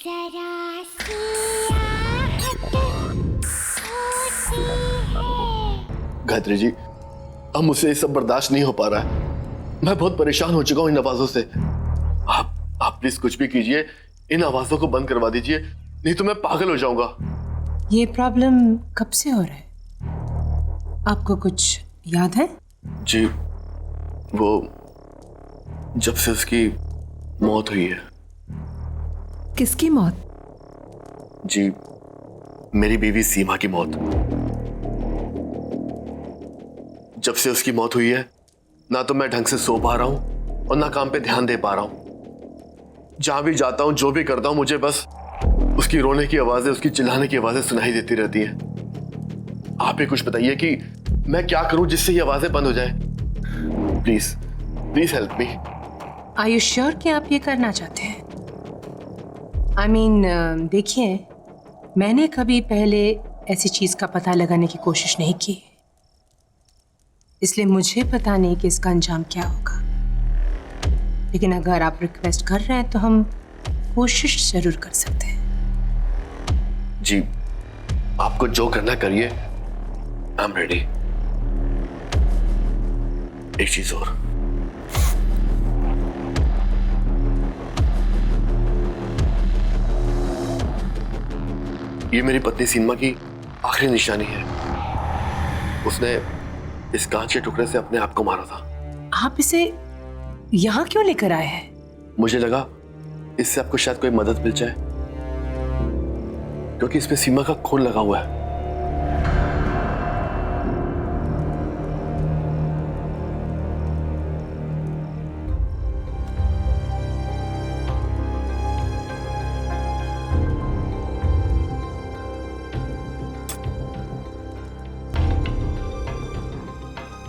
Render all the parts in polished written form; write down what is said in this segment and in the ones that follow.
जरा सी आहट होती है। गायत्री जी, अब मुझसे ये सब बर्दाश्त नहीं हो पा रहा है। मैं बहुत परेशान हो चुका हूँ इन आवाजों से। आप प्लीज कुछ भी कीजिए, इन आवाजों को बंद करवा दीजिए, नहीं तो मैं पागल हो जाऊंगा। ये प्रॉब्लम कब से हो रहा है? आपको कुछ याद है? जी, वो जब से उसकी मौत हुई है। किसकी मौत? जी, मेरी बीवी सीमा की मौत। जब से उसकी मौत हुई है, ना तो मैं ढंग से सो पा रहा हूं और ना काम पे ध्यान दे पा रहा हूं। जहां भी जाता हूं, जो भी करता हूं, मुझे बस उसकी रोने की आवाजें, उसकी चिल्लाने की आवाजें सुनाई देती रहती हैं। आप ही कुछ बताइए कि मैं क्या करूं जिससे ये आवाजें बंद हो जाए। Please please help me. Are you sure कि आप ये करना चाहते हैं? आई मीन, देखिए, मैंने कभी पहले ऐसी चीज का पता लगाने की कोशिश नहीं की, इसलिए मुझे पता नहीं कि इसका अंजाम क्या होगा। लेकिन अगर आप रिक्वेस्ट कर रहे हैं तो हम कोशिश जरूर कर सकते हैं। जी, आपको जो करना करिए, आई एम रेडी। एक चीज और, ये मेरी पत्नी सीमा की आखिरी निशानी है। उसने इस कांच के टुकड़े से अपने आप को मारा था। आप इसे यहां क्यों लेकर आए हैं? मुझे लगा इससे आपको शायद कोई मदद मिल जाए, क्योंकि इसमें सीमा का खून लगा हुआ है।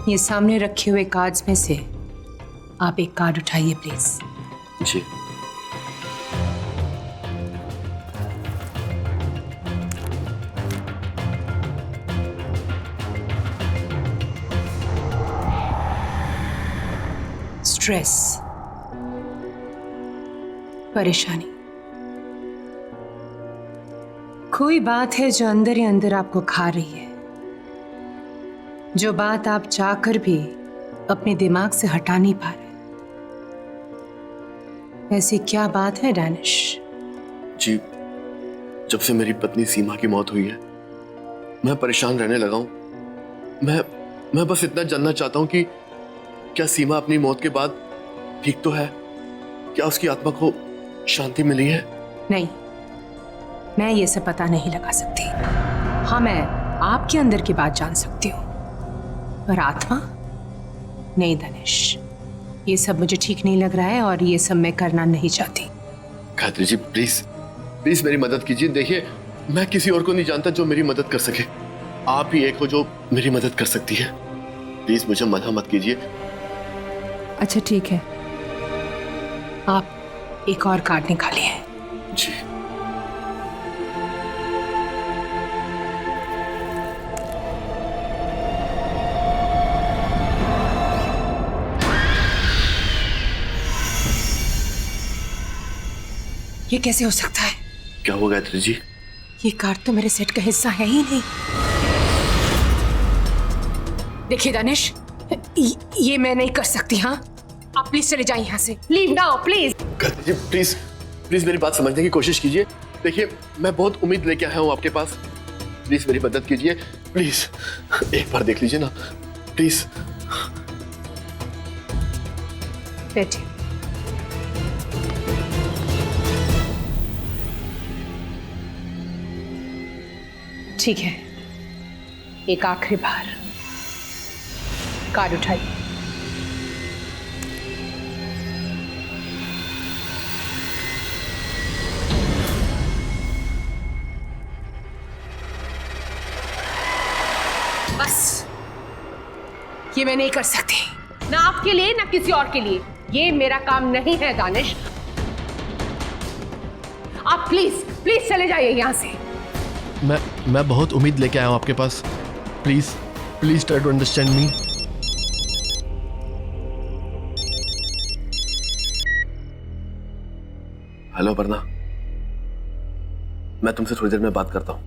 ये सामने रखे हुए कार्ड्स में से आप एक कार्ड उठाइए प्लीज। जी। स्ट्रेस, परेशानी, कोई बात है जो अंदर ही अंदर आपको खा रही है, जो बात आप चाहकर भी अपने दिमाग से हटा नहीं पा रहे। ऐसी क्या बात है डैनिश? जी, जब से मेरी पत्नी सीमा की मौत हुई है, मैं परेशान रहने लगा हूं। मैं बस इतना जानना चाहता हूं कि क्या सीमा अपनी मौत के बाद ठीक तो है? क्या उसकी आत्मा को शांति मिली है? नहीं, मैं ये सब पता नहीं लगा सकती। हाँ, मैं आपके अंदर की बात जान सकती हूँ, पर आत्मा नहीं धनेश, ये सब मुझे ठीक नहीं लग रहा है और ये सब मैं करना नहीं चाहती। गायत्री जी, प्लीज प्लीज मेरी मदद कीजिए। देखिए, मैं किसी और को नहीं जानता जो मेरी मदद कर सके। आप ही एक हो जो मेरी मदद कर सकती है। प्लीज मुझे मना मत कीजिए। अच्छा ठीक है, आप एक और कार्ड निकालिए। जी। ये कैसे हो सकता है? क्या हुआ गायत्री जी? ये कार्ड तो मेरे सेट का हिस्सा है ही नहीं। देखिए दानिश, ये मैं नहीं कर सकती। हाँ, आप प्लीज चले जाइए यहाँ से। Leave now please. Gayatri ji, please please मेरी बात समझने की कोशिश कीजिए। देखिए, मैं बहुत उम्मीद लेके आया हूँ आपके पास। प्लीज मेरी मदद कीजिए, प्लीज एक बार देख लीजिए ना, प्लीज। बैठिए। ठीक है, एक आखिरी बार कार्ड उठाइए। बस, ये मैं नहीं कर सकती, ना आपके लिए ना किसी और के लिए। ये मेरा काम नहीं है दानिश। आप प्लीज प्लीज चले जाइए यहां से। मैं बहुत उम्मीद लेके आया हूँ आपके पास। Please please try to understand me. Hello Aparna, मैं तुमसे थोड़ी देर में बात करता हूँ।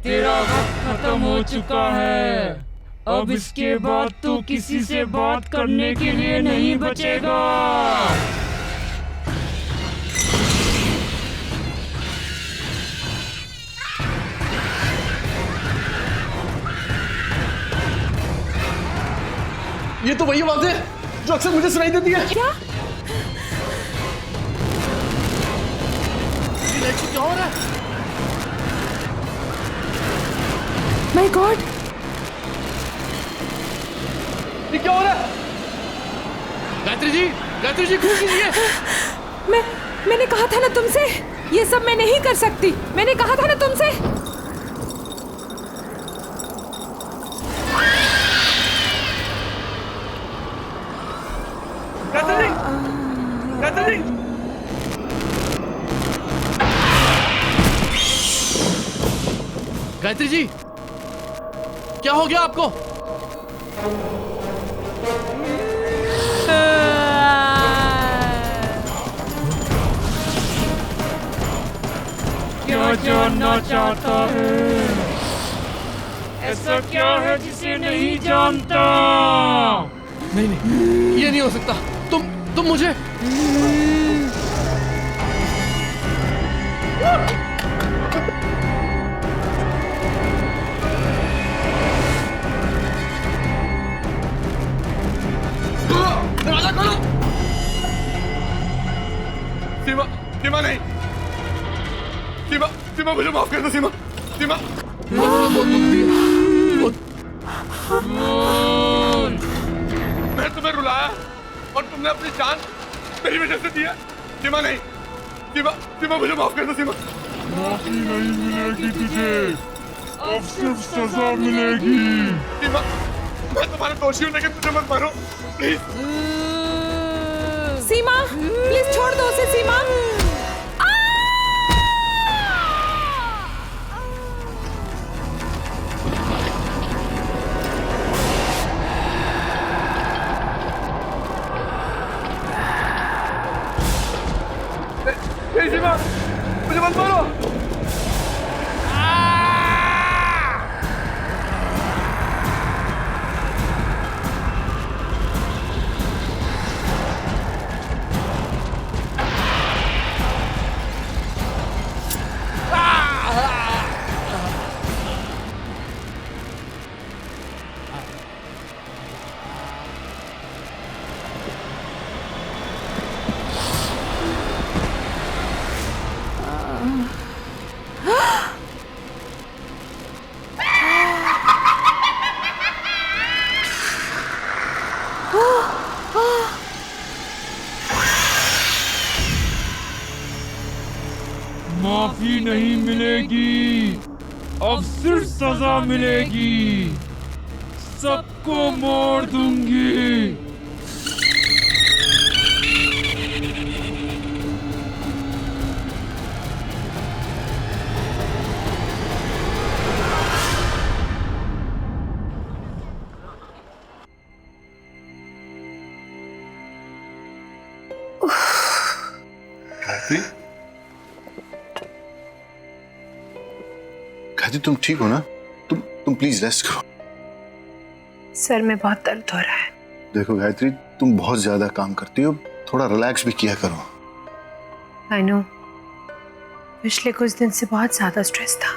तेरा वक्त खत्म हो चुका है। अब इसके बाद तू किसी से बात करने के लिए नहीं बचेगा। ये तो वही आवाज है जो अक्सर मुझे सुनाई देती है। क्या? ये लाइट से क्या हो रहा है? माय गॉड, ये क्या हो रहा है? गायत्री जी कुछ कीजिए। मैंने कहा था ना तुमसे, ये सब मैं नहीं कर सकती। मैंने कहा था ना तुमसे। गायत्री जी, क्या हो गया आपको? क्या जानना चाहता है? ऐसा क्या है जिसे नहीं जानता? नहीं, ये नहीं हो सकता। तुम मुझे दरवाजा खोलो। सीमा नहीं। सीमा मुझे माफ कर दो। सीमा मैं तुम्हें रुलाया और तुमने अपनी जान मेरी वजह से दिया। सीमा नहीं। सीमा मुझे माफ कर दो। सीमा माफी नहीं मिलेगी तुझे, अब सिर्फ सजा मिलेगी। सीमा, मैं तुम्हारा दोषी हूँ लेकिन मुझे मत मारो प्लीज। सीमा, प्लीज छोड़ दो उसे। सीमा, सीमा, मुझे मत मारो। माफी नहीं मिलेगी, अब सिर्फ सजा मिलेगी। सबको मार दूंगी। गायत्री, तुम ठीक हो ना? तुम प्लीज रेस्ट करो। सर में बहुत दर्द हो रहा है। देखो गायत्री, तुम बहुत ज्यादा काम करती हो, थोड़ा रिलैक्स भी किया करो। आई नो, पिछले कुछ दिन से बहुत ज्यादा स्ट्रेस था,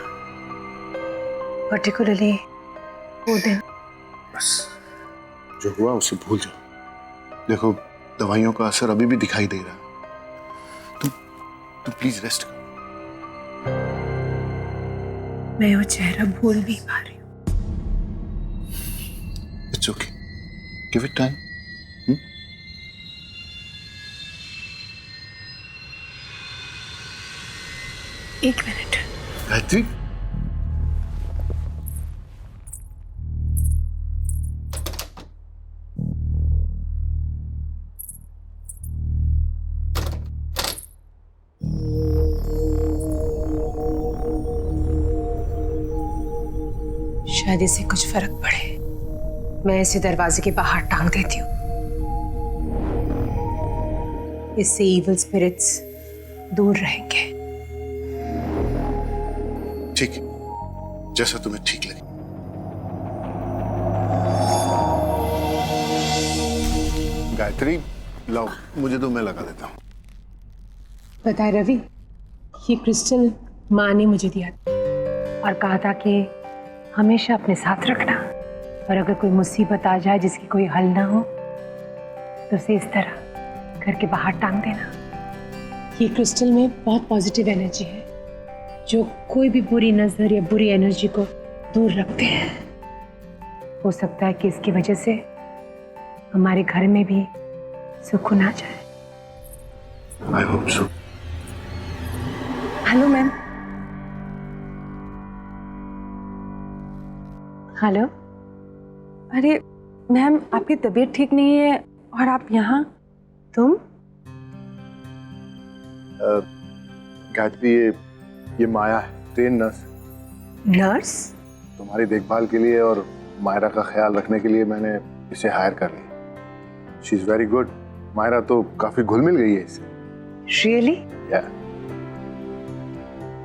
पर्टिकुलरली वो दिन। बस जो हुआ उसे भूल जाओ। देखो, दवाइयों का असर अभी भी दिखाई दे रहा है। तुम प्लीज रेस्ट करो। मैं वो चेहरा भूल नहीं पा रही हूँ। It's okay, give it time. एक मिनट। गायत्री, शायद इससे कुछ फर्क पड़े। मैं इसे दरवाजे के बाहर टांग देती हूँ। इससे इविल स्पिरिट्स दूर रहेंगे। ठीक है, जैसा तुम्हें ठीक लगे। गायत्री लाओ, मुझे तो मैं लगा देता हूँ। पता है रवि, ये क्रिस्टल माँ ने मुझे दिया था और कहा था कि हमेशा अपने साथ रखना, और अगर कोई मुसीबत आ जाए जिसकी कोई हल ना हो तो उसे इस तरह घर के बाहर टांग देना। ये क्रिस्टल में बहुत पॉजिटिव एनर्जी है जो कोई भी बुरी नजर या बुरी एनर्जी को दूर रखते हैं। हो सकता है कि इसकी वजह से हमारे घर में भी सुकून आ जाए। I hope so. Hello ma'am. Hello. अरे मैम, आपकी तबीयत ठीक नहीं है और आप यहाँ? तुम? गायत्री, ये माया है, ट्रेन नर्स। नर्स? तुम्हारी देखभाल के लिए और मायरा का ख्याल रखने के लिए मैंने इसे हायर कर लिया। She is very good. Myra तो काफी घुल मिल गई है इससे। Really? Yeah.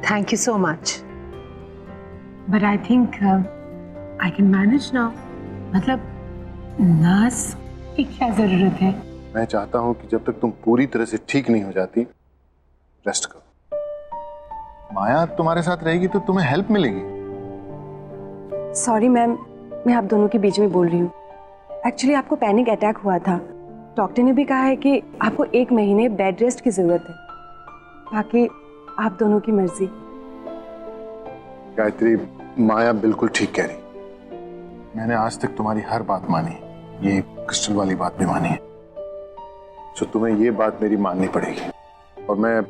Thank you so much, but I think I can manage now. मतलब नर्स की क्या जरूरत है? मैं चाहता हूं कि जब तक तुम पूरी तरह से ठीक नहीं हो जाती, रेस्ट करो। माया तुम्हारे साथ रहेगी तो तुम्हें हेल्प मिलेगी। सॉरी मैम, मैं आप दोनों के बीच में बोल रही हूँ। एक्चुअली आपको पैनिक अटैक हुआ था। डॉक्टर ने भी कहा है कि आपको 1 महीने बेड रेस्ट की जरूरत है। बाकी आप दोनों की मर्जी। गायत्री, माया बिल्कुल ठीक कह रही। मैंने आज तक तुम्हारी हर बात मानी, ये क्रिस्टल वाली बात भी मानी है। तो तुम्हें ये बात मेरी माननी पड़ेगी, और मैं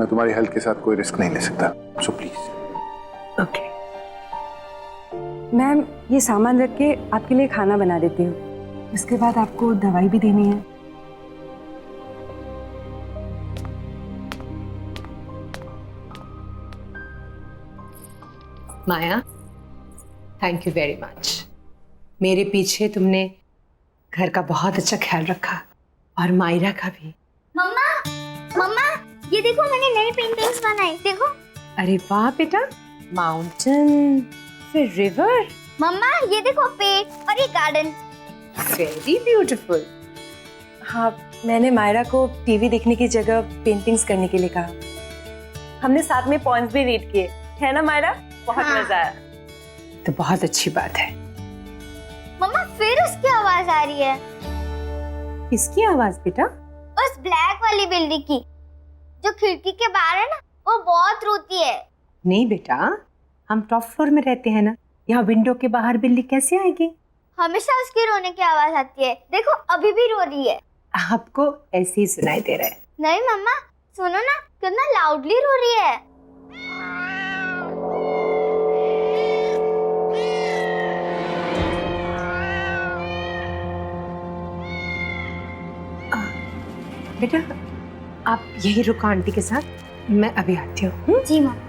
तुम्हारी हेल्थ के साथ कोई रिस्क नहीं ले सकता। So please. ओके। मैम, ये सामान रख के आपके लिए खाना बना देती हूँ। उसके बाद आपको दवाई भी देनी है। माया, थैंक यू वेरी मच। मेरे पीछे तुमने घर का बहुत अच्छा ख्याल रखा, और मायरा का भी। मम्मा, मम्मा, ये देखो मैंने नई पेंटिंग्स बनाई, देखो। अरे वाह बेटा, माउंटेन, फिर रिवर। मम्मा, ये देखो पेड़ और ये गार्डन। Very beautiful. हाँ, मैंने मायरा को टीवी देखने की जगह पेंटिंग्स करने के लिए कहा। हमने साथ में पॉइंट्स भी रीड किए, है ना मायरा? बहुत हाँ। मजा आया। तो बहुत अच्छी बात है। मम्मा, फिर उसकी आवाज आ रही है। किसकी आवाज बेटा? उस ब्लैक वाली बिल्ली की, जो खिड़की के बाहर है ना, वो बहुत रोती है। नहीं बेटा, हम टॉप फ्लोर में रहते हैं ना, यहाँ विंडो के बाहर बिल्ली कैसे आएगी? हमेशा उसकी रोने की आवाज आती है। देखो अभी भी रो रही है। आपको ऐसे ही सुनाई दे रहा है। नहीं मम्मा, सुनो ना, कितना लाउडली रो रही है। बेटा, आप यही रुको आंटी के साथ, मैं अभी आती हूँ। जी मम्मा।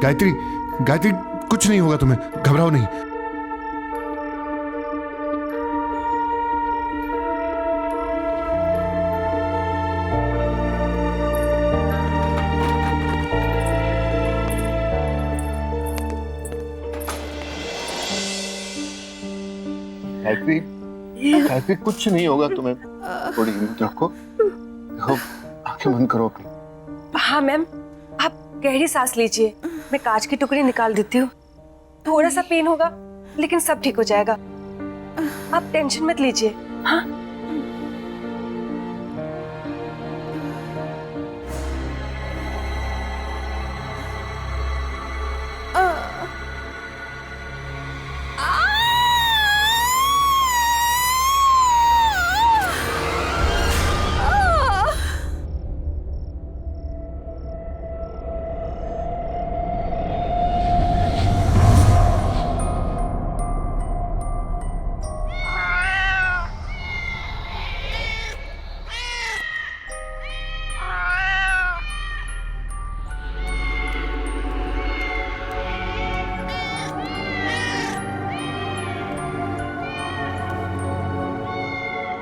गायत्री, गायत्री कुछ नहीं होगा तुम्हें, घबराओ नहीं। गायत्री, गायत्री कुछ नहीं होगा तुम्हें, थोड़ी हिम्मत रखो, देखो आंखें बंद करो अपनी। हाँ मैम, आप गहरी सांस लीजिए, मैं कांच की टुकड़ी निकाल देती हूँ। थोड़ा सा पेन होगा लेकिन सब ठीक हो जाएगा, आप टेंशन मत लीजिए। हाँ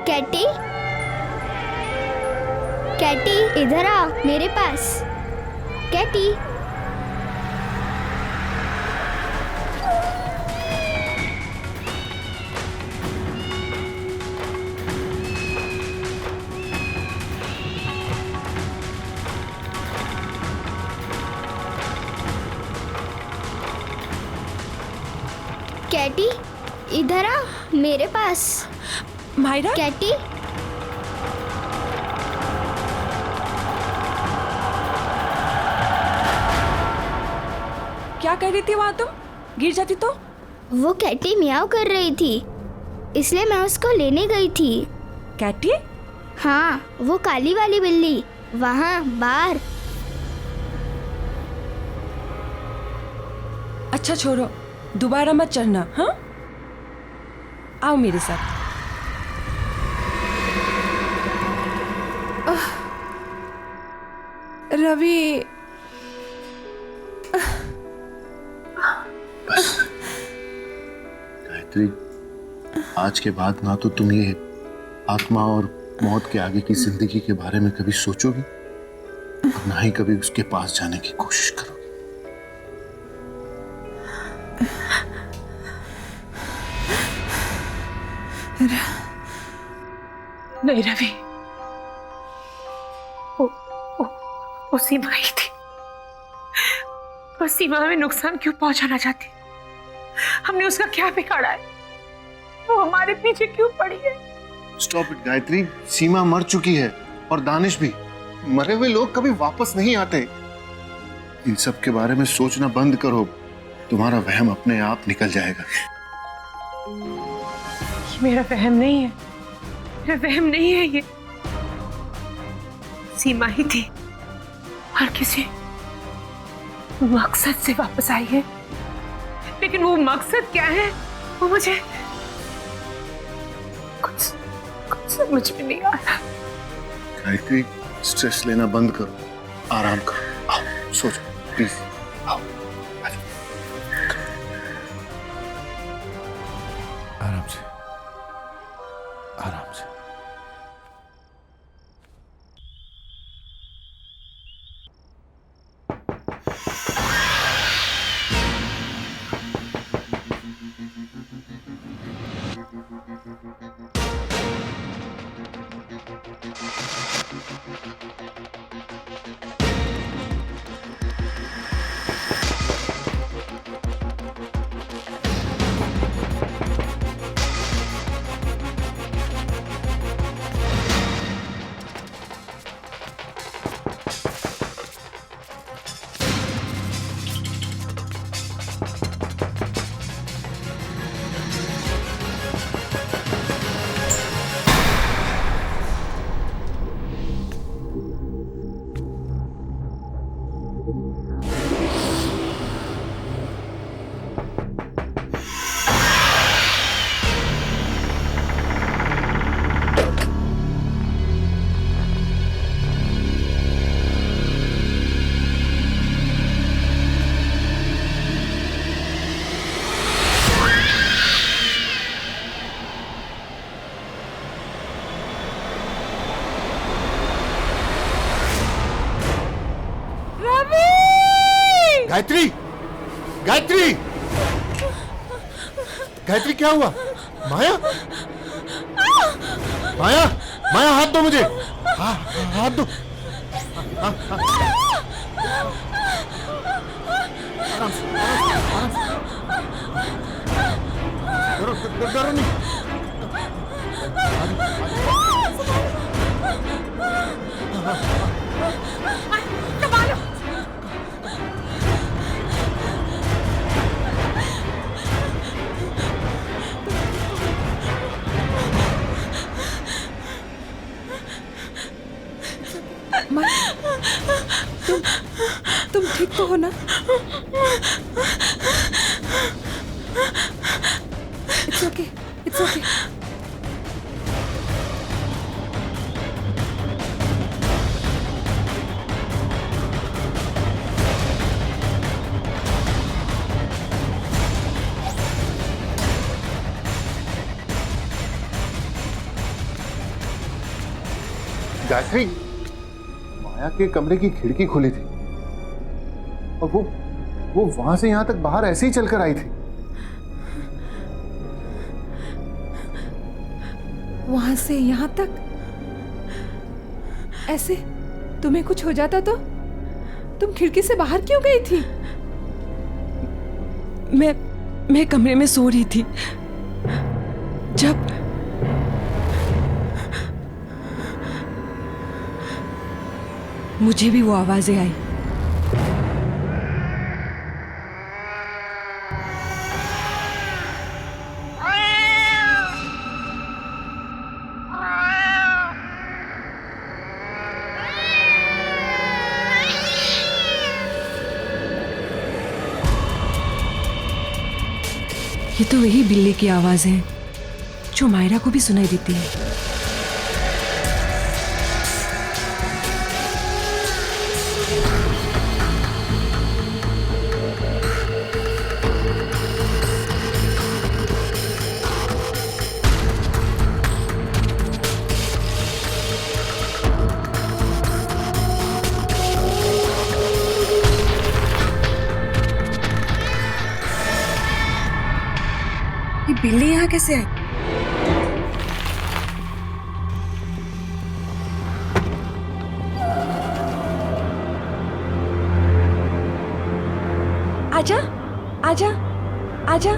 कैटी, कैटी इधर आ मेरे पास। कैटी, कैटी इधर आ मेरे पास। मायरा, कैटी, क्या कर रही थी वहां तुम? गिर जाती तो? वो कैटी मियाओ कर रही थी, इसलिए मैं उसको लेने गई थी। कैटी? हाँ, वो काली वाली बिल्ली वहाँ बाहर। अच्छा छोड़ो, दोबारा मत चढ़ना। हाँ, आओ मेरे साथ। रवि, बस गायत्री, आज के बाद ना तो तुम ये आत्मा और मौत के आगे की जिंदगी के बारे में कभी सोचोगी और ना ही कभी उसके पास जाने की कोशिश करोगी। नहीं रवि, वो सीमा ही थी, वो सीमा में नुकसान क्यों पहुंचाना चाहती? हमने उसका क्या बिगाड़ा है? वो हमारे पीछे क्यों पड़ी है? स्टॉप इट गायत्री, सीमा मर चुकी है और दानिश भी। मरे हुए लोग कभी वापस नहीं आते। इन सब के बारे में सोचना बंद करो, तुम्हारा वहम अपने आप निकल जाएगा। ये मेरा वहम नहीं है, मेरा वहम नहीं है ये। सीमा ही थी और किसी मकसद से वापस आई है, लेकिन वो मकसद क्या है वो मुझे कुछ समझ में नहीं आ रहा। गायत्री, स्ट्रेस लेना बंद करो, आराम करो, आओ सो जाओ प्लीज, आओ आराम से, आराम से। गायत्री, गायत्री, गायत्री क्या हुआ? माया, माया, माया हाथ दो मुझे, हाथ दो। डरो नहीं। तुम ठीक तो हो ना? It's okay, it's okay. Gayatri, Maya के कमरे की खिड़की खुली थी और वो वहां से यहां तक बाहर ऐसे ही चलकर आई थी। वहां से यहां तक ऐसे? तुम्हें कुछ हो जाता तो? तुम खिड़की से बाहर क्यों गई थी? मैं कमरे में सो रही थी जब मुझे भी वो आवाजें आई। ये तो वही बिल्ली की आवाज है जो मायरा को भी सुनाई देती है। ये बिल्ली यहाँ कैसे आई? आजा, आजा, आजा।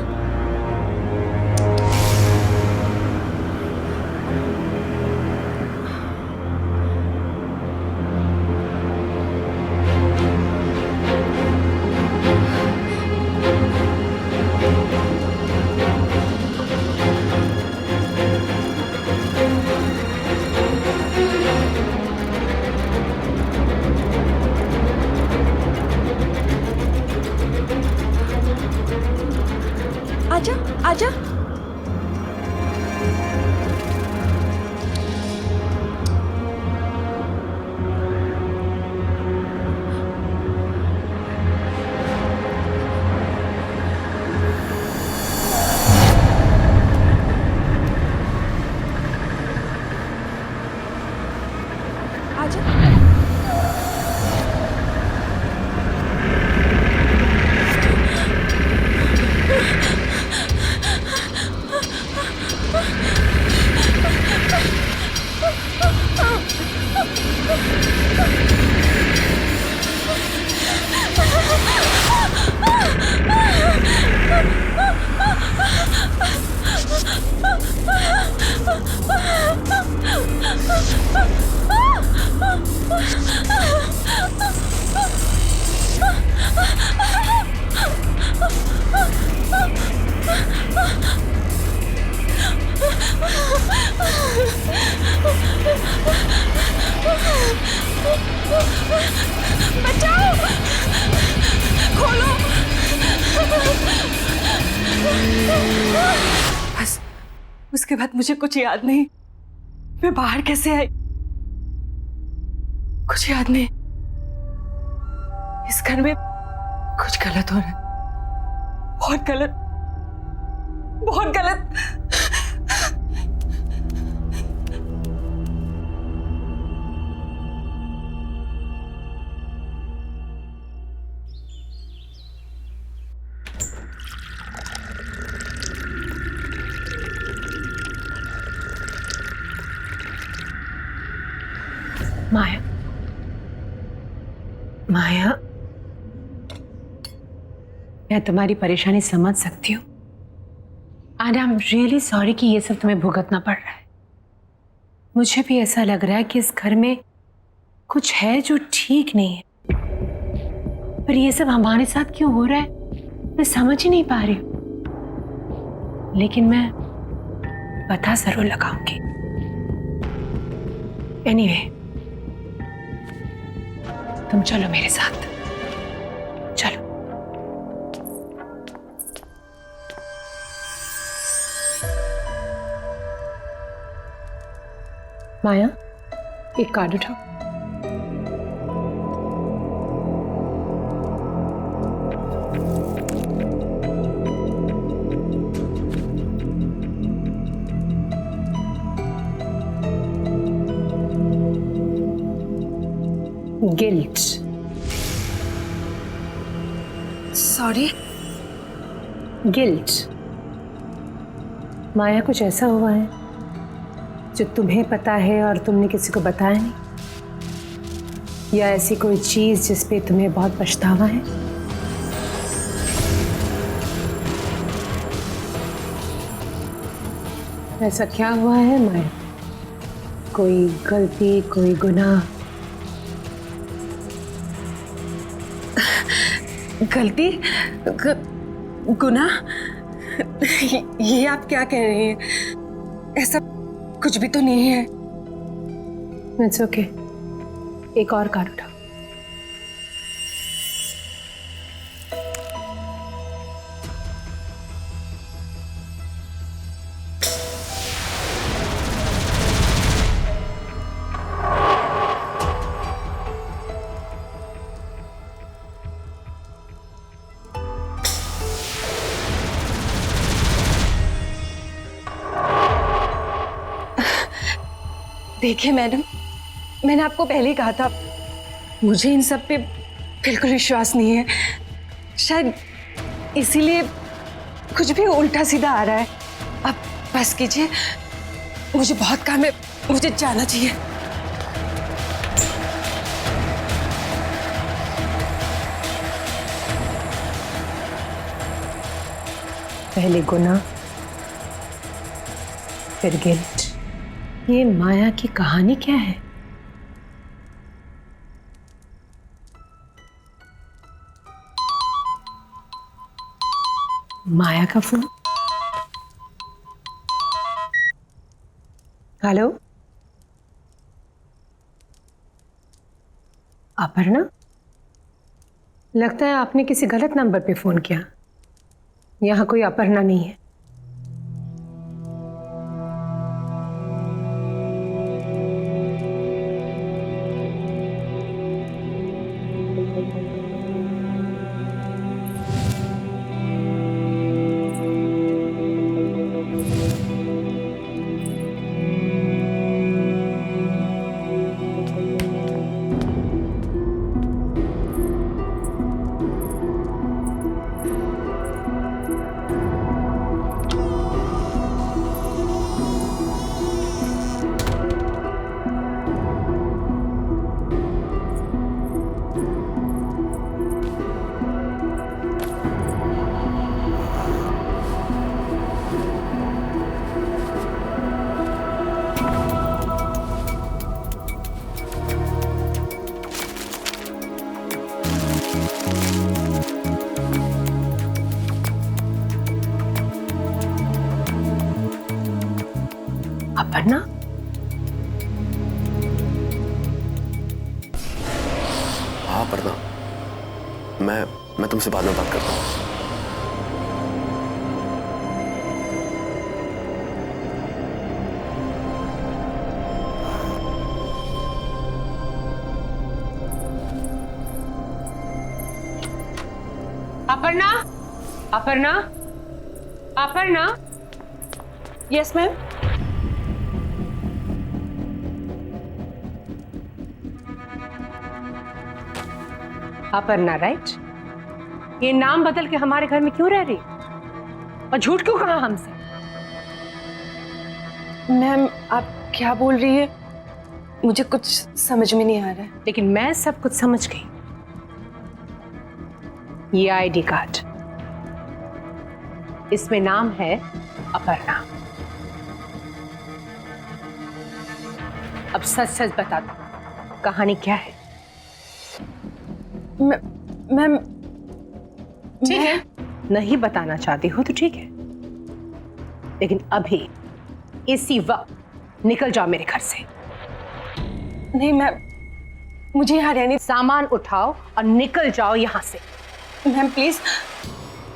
आजा, आजा। बचाओ, खोलो। बस उसके बाद मुझे कुछ याद नहीं। मैं बाहर कैसे आई कुछ याद नहीं। इस घर में कुछ गलत हो रहा है, बहुत गलत, बहुत गलत। माया, माया, मैं तुम्हारी परेशानी समझ सकती हूँ and I am really sorry कि ये सब तुम्हें भुगतना पड़ रहा है। मुझे भी ऐसा लग रहा है कि इस घर में कुछ है जो ठीक नहीं है, पर ये सब हमारे साथ क्यों हो रहा है मैं समझ ही नहीं पा रही हूँ। लेकिन मैं पता जरूर लगाऊंगी। एनीवे, तुम चलो मेरे साथ, चलो। माया, एक कार्ड उठाओ। गिल्ट। सॉरी। गिल्ट। माया, कुछ ऐसा हुआ है जो तुम्हें पता है और तुमने किसी को बताया नहीं, या ऐसी कोई चीज जिस पे तुम्हें बहुत पछतावा है? ऐसा क्या हुआ है माया? कोई गलती, कोई गुनाह? गलती? गुनाह? ये आप क्या कह रही हैं? ऐसा कुछ भी तो नहीं है। इट्स ओके, एक और कार्ड उठाओ। देखिए मैडम, मैंने आपको पहले ही कहा था मुझे इन सब पे बिल्कुल विश्वास नहीं है। शायद इसीलिए कुछ भी उल्टा सीधा आ रहा है। आप बस कीजिए, मुझे बहुत काम है, मुझे जाना चाहिए। पहले गुनाह, फिर गिल्ट। ये माया की कहानी क्या है? माया का फोन। हेलो, अपर्णा, लगता है आपने किसी गलत नंबर पे फोन किया। यहां कोई अपर्णा नहीं है। अपर्णा, हाँ अपर्णा, मैं तुमसे बाद में बात करता हूँ। Aparna, Aparna, Aparna. Yes ma'am. Aparna, right? ये नाम बदल के हमारे घर में क्यों रह रही और झूठ क्यों कहा हमसे? मैम, आप क्या बोल रही है? मुझे कुछ समझ में नहीं आ रहा है। लेकिन मैं सब कुछ समझ गई। ये आईडी कार्ड, इसमें नाम है अपर्णा। अब सच सच बता दो, कहानी क्या है? मैम ठीक है, नहीं बताना चाहती हो तो ठीक है, लेकिन अभी इसी वक्त निकल जाओ मेरे घर से। नहीं मैम, मुझे यहाँ रहने। सामान उठाओ और निकल जाओ यहाँ से। मैम प्लीज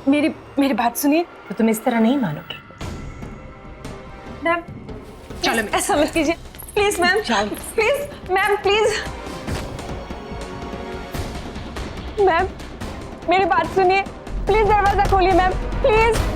मेरी बात सुनिए। तो तुम इस तरह नहीं मानोगी। मैम चलो ऐसा मत कीजिए please ma'am, please ma'am, please ma'am मेरी बात सुनिए, प्लीज दरवाजा खोलिए मैम, प्लीज।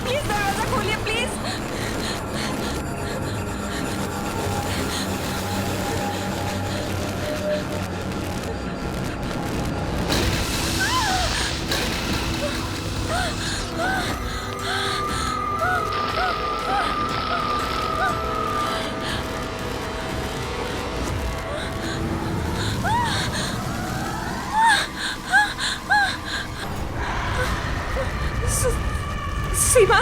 प्लीज दरवाजा खोलिए प्लीज। सीमा,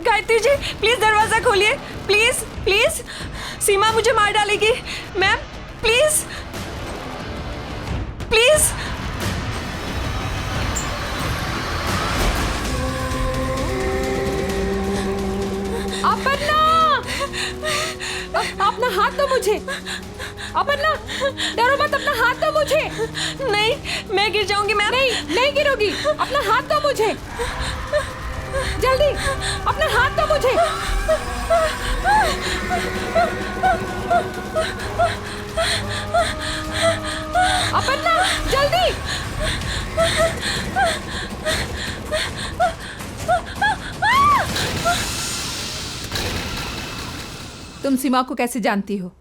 गायत्री जी प्लीज दरवाजा खोलिए, प्लीज प्लीज। सीमा मुझे मार डालेगी मैम, प्लीज प्लीज। अपर्णा, अपना हाथ दो मुझे। अपर्णा, डरो मत, अपना हाथ दो मुझे। नहीं, मैं गिर जाऊंगी मैम। नहीं गिरोगी, अपना हाथ दो मुझे, जल्दी अपना हाथ दो मुझे। अपर्णा जल्दी। तुम सीमा को कैसे जानती हो?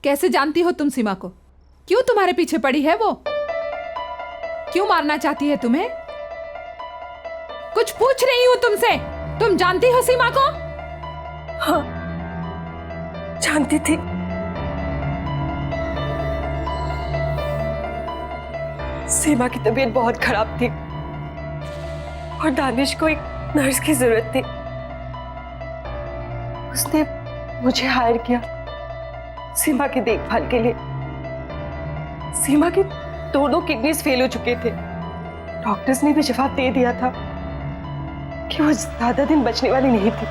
कैसे जानती हो तुम सीमा को? क्यों तुम्हारे पीछे पड़ी है वो? क्यों मारना चाहती है तुम्हें? कुछ पूछ रही हूं तुमसे। तुम जानती हो सीमा को? हाँ, जानती थी। सीमा की तबीयत बहुत खराब थी और दानिश को एक नर्स की जरूरत थी। उसने मुझे हायर किया सीमा की देखभाल के लिए। सीमा की दोनों किडनीज फेल हो चुके थे। डॉक्टर्स ने भी जवाब दे दिया था कि वो ज्यादा दिन बचने वाली नहीं थी।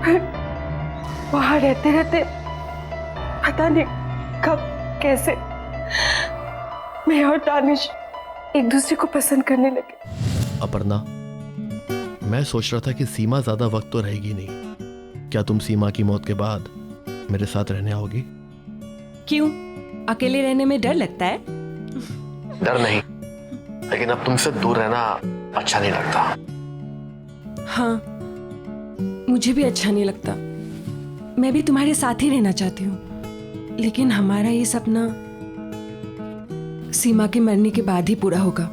फिर वहां रहते रहते पता नहीं कब कैसे मैं और दानिश एक दूसरे को पसंद करने लगे। अपर्णा, मैं सोच रहा था कि सीमा ज्यादा वक्त तो रहेगी नहीं। क्या तुम सीमा की मौत के बाद मेरे साथ रहने आओगी? क्यों, अकेले रहने में डर लगता है? डर नहीं, लेकिन अब तुमसे दूर रहना अच्छा नहीं लगता। हाँ, मुझे भी अच्छा नहीं लगता। मैं भी तुम्हारे साथ ही रहना चाहती हूँ, लेकिन हमारा ये सपना सीमा के मरने के बाद ही पूरा होगा।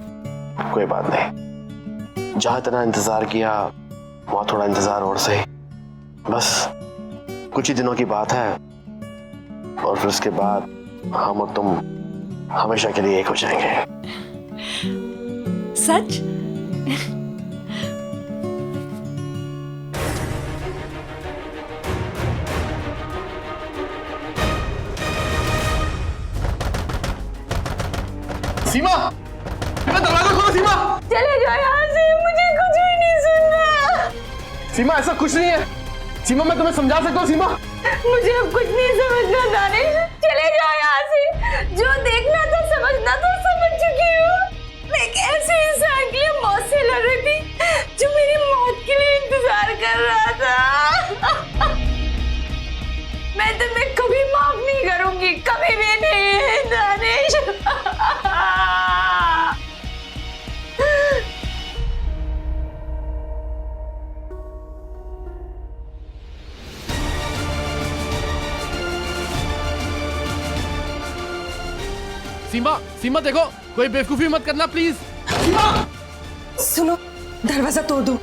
कोई बात नहीं, जहां इतना इंतजार किया वहां थोड़ा इंतजार और सही। बस कुछ ही दिनों की बात है और फिर उसके बाद हम और तुम हमेशा के लिए एक हो जाएंगे। सच? सीमा, दरवाजा खोलो। सीमा, चले जाओ यहाँ से, मुझे कुछ भी नहीं सुनना। सीमा ऐसा कुछ नहीं है। सीमा, मैं तुम्हें समझा सकता हूँ। सीमा, मुझे अब कुछ नहीं समझना दानिश, चले जाओ यहाँ से। जो देखना था समझना था समझ चुकी हूँ। एक ऐसे इंसान के लिए मौत से लड़ रही थी, जो मेरी मौत के लिए इंतजार कर रहा था। मैं तुम्हें कभी माफ नहीं करूंगी, कभी भी नहीं दानिश। सीमा, सीमा देखो, कोई बेवकूफी मत करना प्लीज। सुनो, दरवाजा तोड़ दो।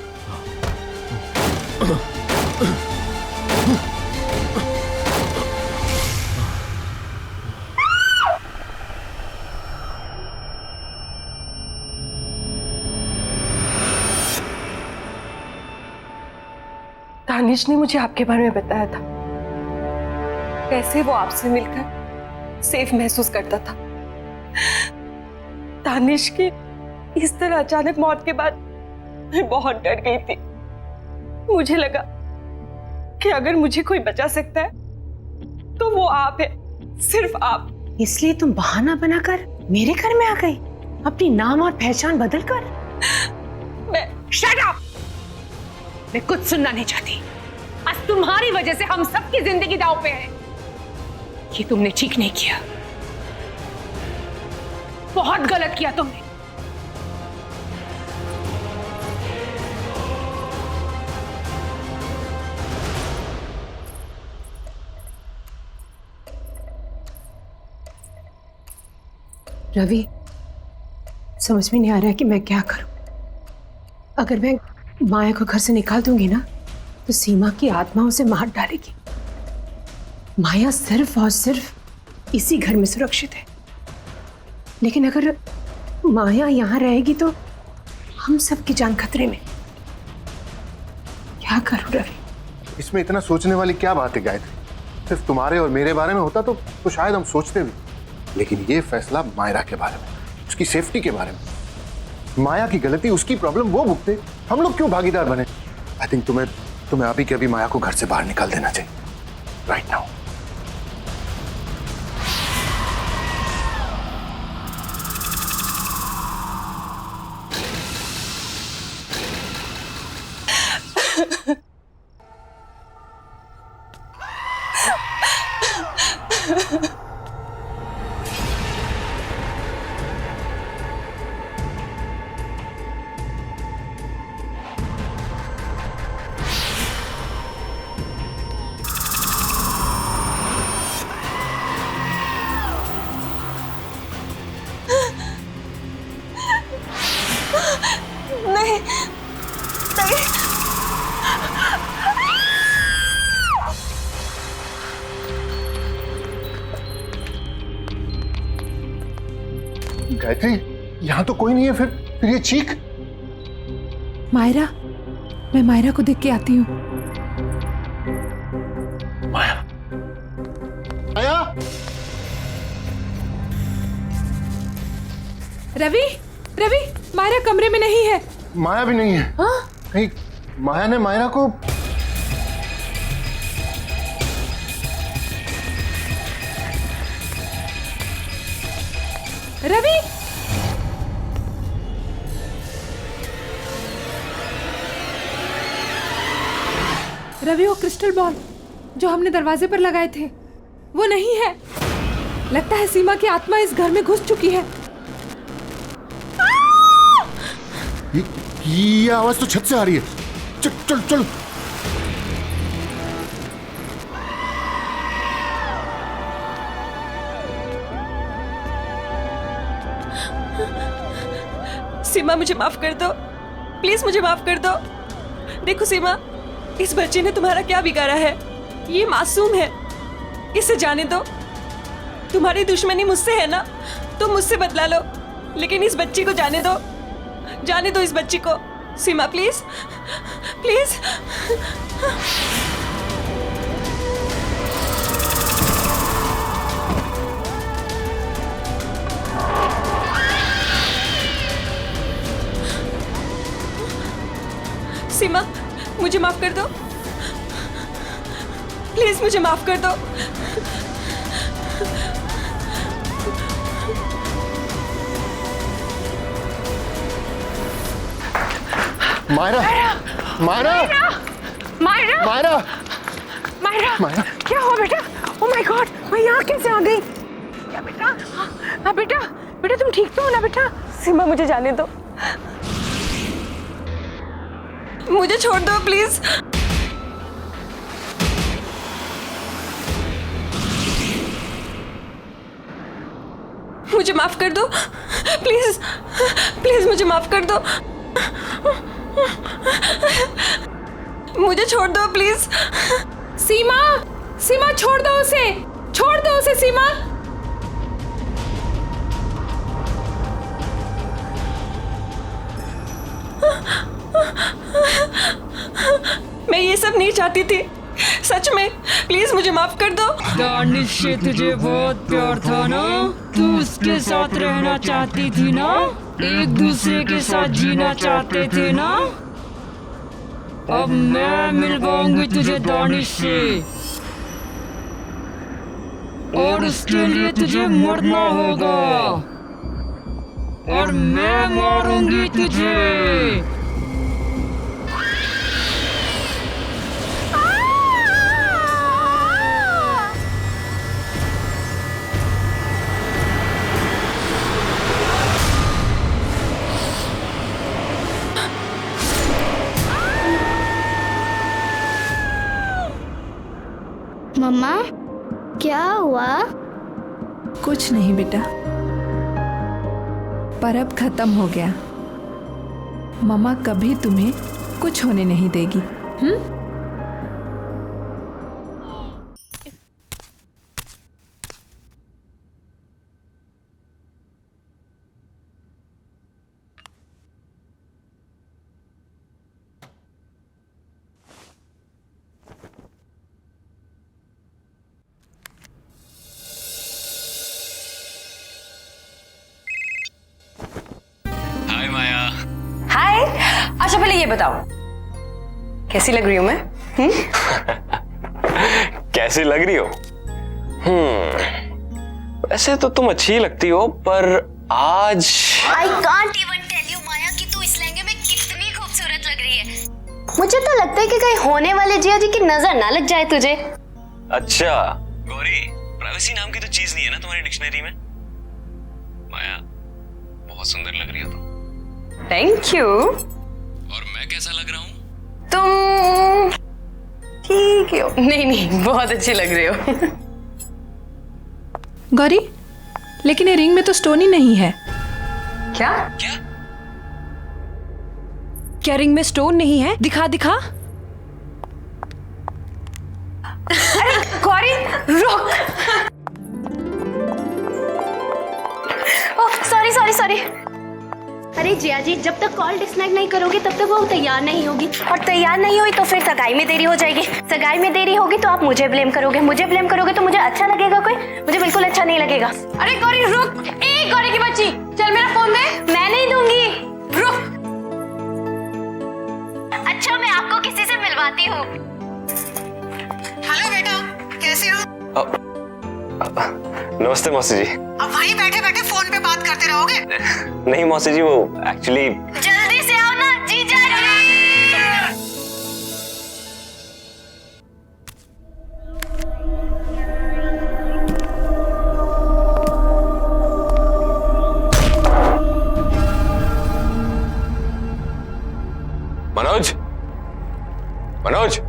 दानिश ने मुझे आपके बारे में बताया था, कैसे वो आपसे मिलकर सेफ महसूस करता था। दानिश की इस तरह अचानक मौत के बाद मैं बहुत डर गई थी। मुझे लगा कि अगर मुझे कोई बचा सकता है तो वो आप है, सिर्फ आप। इसलिए तुम बहाना बनाकर मेरे घर में आ गई, अपनी नाम और पहचान बदलकर। मैं शट अप! मैं कुछ सुनना नहीं चाहती। आज तुम्हारी वजह से हम सबकी जिंदगी दांव पे है। ये तुमने ठीक नहीं किया, बहुत गलत किया तुमने। रवि, समझ में नहीं आ रहा है कि मैं क्या करूं। अगर मैं माया को घर से निकाल दूंगी ना, तो सीमा की आत्मा उसे मार डालेगी। माया सिर्फ और सिर्फ इसी घर में सुरक्षित है, लेकिन अगर माया यहाँ रहेगी तो हम सबकी जान खतरे में। क्या करूं रवि? इसमें इतना सोचने वाली क्या बात है गायत्री? सिर्फ तुम्हारे और मेरे बारे में होता तो शायद हम सोचते भी, लेकिन ये फैसला मायरा के बारे में, उसकी सेफ्टी के बारे में। माया की गलती, उसकी प्रॉब्लम वो भुगते, हम लोग क्यों भागीदार बने? आई थिंक तुम्हें अभी के अभी माया को घर से बाहर निकाल देना चाहिए, राइट नाउ। नहीं, नहीं। गायत्री, यहाँ तो कोई नहीं है, फिर ये चीख। मायरा, मैं मायरा को देख के आती हूँ। माया, माया। रवि, रवि, मायरा कमरे में नहीं है। माया भी नहीं है। हाँ? कहीं माया ने मायरा को। रवि, रवि, वो क्रिस्टल बॉल जो हमने दरवाजे पर लगाए थे वो नहीं है। लगता है सीमा की आत्मा इस घर में घुस चुकी है। ये आवाज तो छत से आ रही है। चल चल चल। सीमा, मुझे माफ कर दो, प्लीज मुझे माफ कर दो। देखो सीमा, इस बच्चे ने तुम्हारा क्या बिगाड़ा है? ये मासूम है, इसे जाने दो। तुम्हारी दुश्मनी मुझसे है ना, तुम मुझसे बदला लो, लेकिन इस बच्ची को जाने दो, जाने दो इस बच्ची को। सीमा प्लीज, प्लीज। सीमा, मुझे माफ कर दो, प्लीज मुझे माफ कर दो। मायरा मायरा मायरा मायरा मायरा मायरा क्या हुआ बेटा? ओह माय गॉड, मैं यहाँ कैसे आ गई? क्या बेटा? हाँ बेटा, बेटा तुम ठीक तो हो ना बेटा? सीमा मुझे जाने दो, मुझे छोड़ दो प्लीज। मुझे माफ कर दो प्लीज, प्लीज मुझे माफ कर दो, मुझे छोड़ दो प्लीज। सीमा, सीमा छोड़ दो उसे, छोड़ दो उसे सीमा। मैं ये सब नहीं चाहती थी, सच में, प्लीज मुझे माफ कर दो। दानिश से तुझे बहुत प्यार था ना, तू उसके साथ रहना चाहती थी ना, एक दूसरे के साथ जीना चाहते थे ना। अब मैं मिलवाऊंगी तुझे दानिश से, और उसके लिए तुझे मरना होगा, और मैं मारूंगी तुझे। मम्मा क्या हुआ? कुछ नहीं बेटा, पर अब खत्म हो गया। मम्मा कभी तुम्हें कुछ होने नहीं देगी। हाय माया। हाय, अच्छा पहले ये बताओ कैसी लग रही हूँ मैं? कैसी लग रही हो? वैसे तो तुम अच्छी लगती हो, पर आज I can't even tell you माया कि तू इस लहंगे में कितनी खूबसूरत लग रही है। मुझे तो लगता है कि कहीं होने वाले जिया जी की नजर ना लग जाए तुझे। अच्छा गौरी, प्राइवेसी नाम की तो चीज नहीं है ना तुम्हारी डिक्शनरी में। माया बहुत सुंदर लग रही हो तुम। Thank you. और मैं कैसा लग रहा हूँ? तुम ठीक हो? नहीं नहीं, बहुत अच्छी लग रही हो। गौरी, लेकिन ये रिंग में तो स्टोन ही नहीं है। क्या? क्या? क्या रिंग में स्टोन नहीं है? दिखा दिखा। अरे गौरी रुक। Oh sorry sorry sorry. अरे जिया जी, जब तक कॉल डिस्कनेक्ट नहीं करोगे तब तक वो तैयार नहीं होगी, और तैयार नहीं हुई तो फिर सगाई में देरी हो जाएगी, सगाई में देरी होगी तो आप मुझे ब्लेम करोगे, मुझे ब्लेम करोगे तो मुझे अच्छा लगेगा कोई? मुझे बिल्कुल अच्छा नहीं लगेगा। अरे गौरी रुक। ए गौरी की बच्ची, चल मेरा फोन दे। मैं नहीं दूंगी। रुक। अच्छा मैं आपको किसी से मिलवाती हूँ। हेलो बेटा, कैसे हो? नमस्ते मौसी जी। अब वहीं बैठे बैठे फोन पे बात करते रहोगे? नहीं मौसी जी, वो एक्चुअली जल्दी से आओ ना जीजा जी। मनोज, मनोज,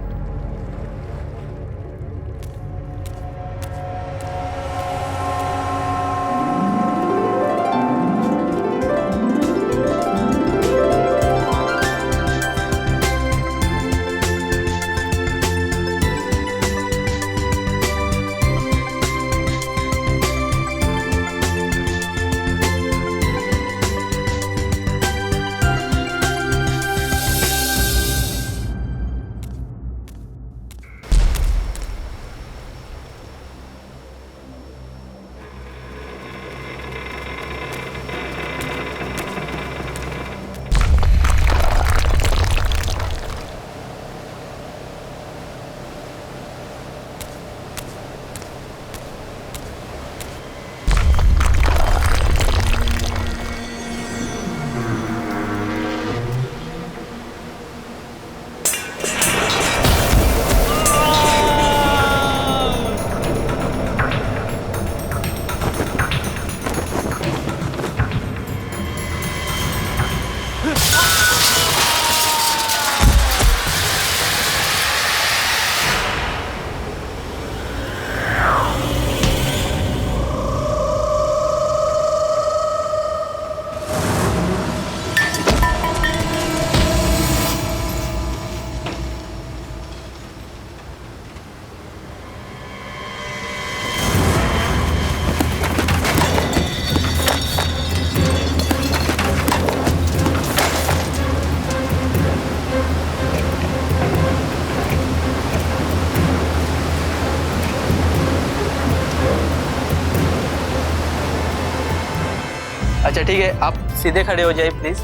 अच्छा ठीक है, आप सीधे खड़े हो जाइए प्लीज।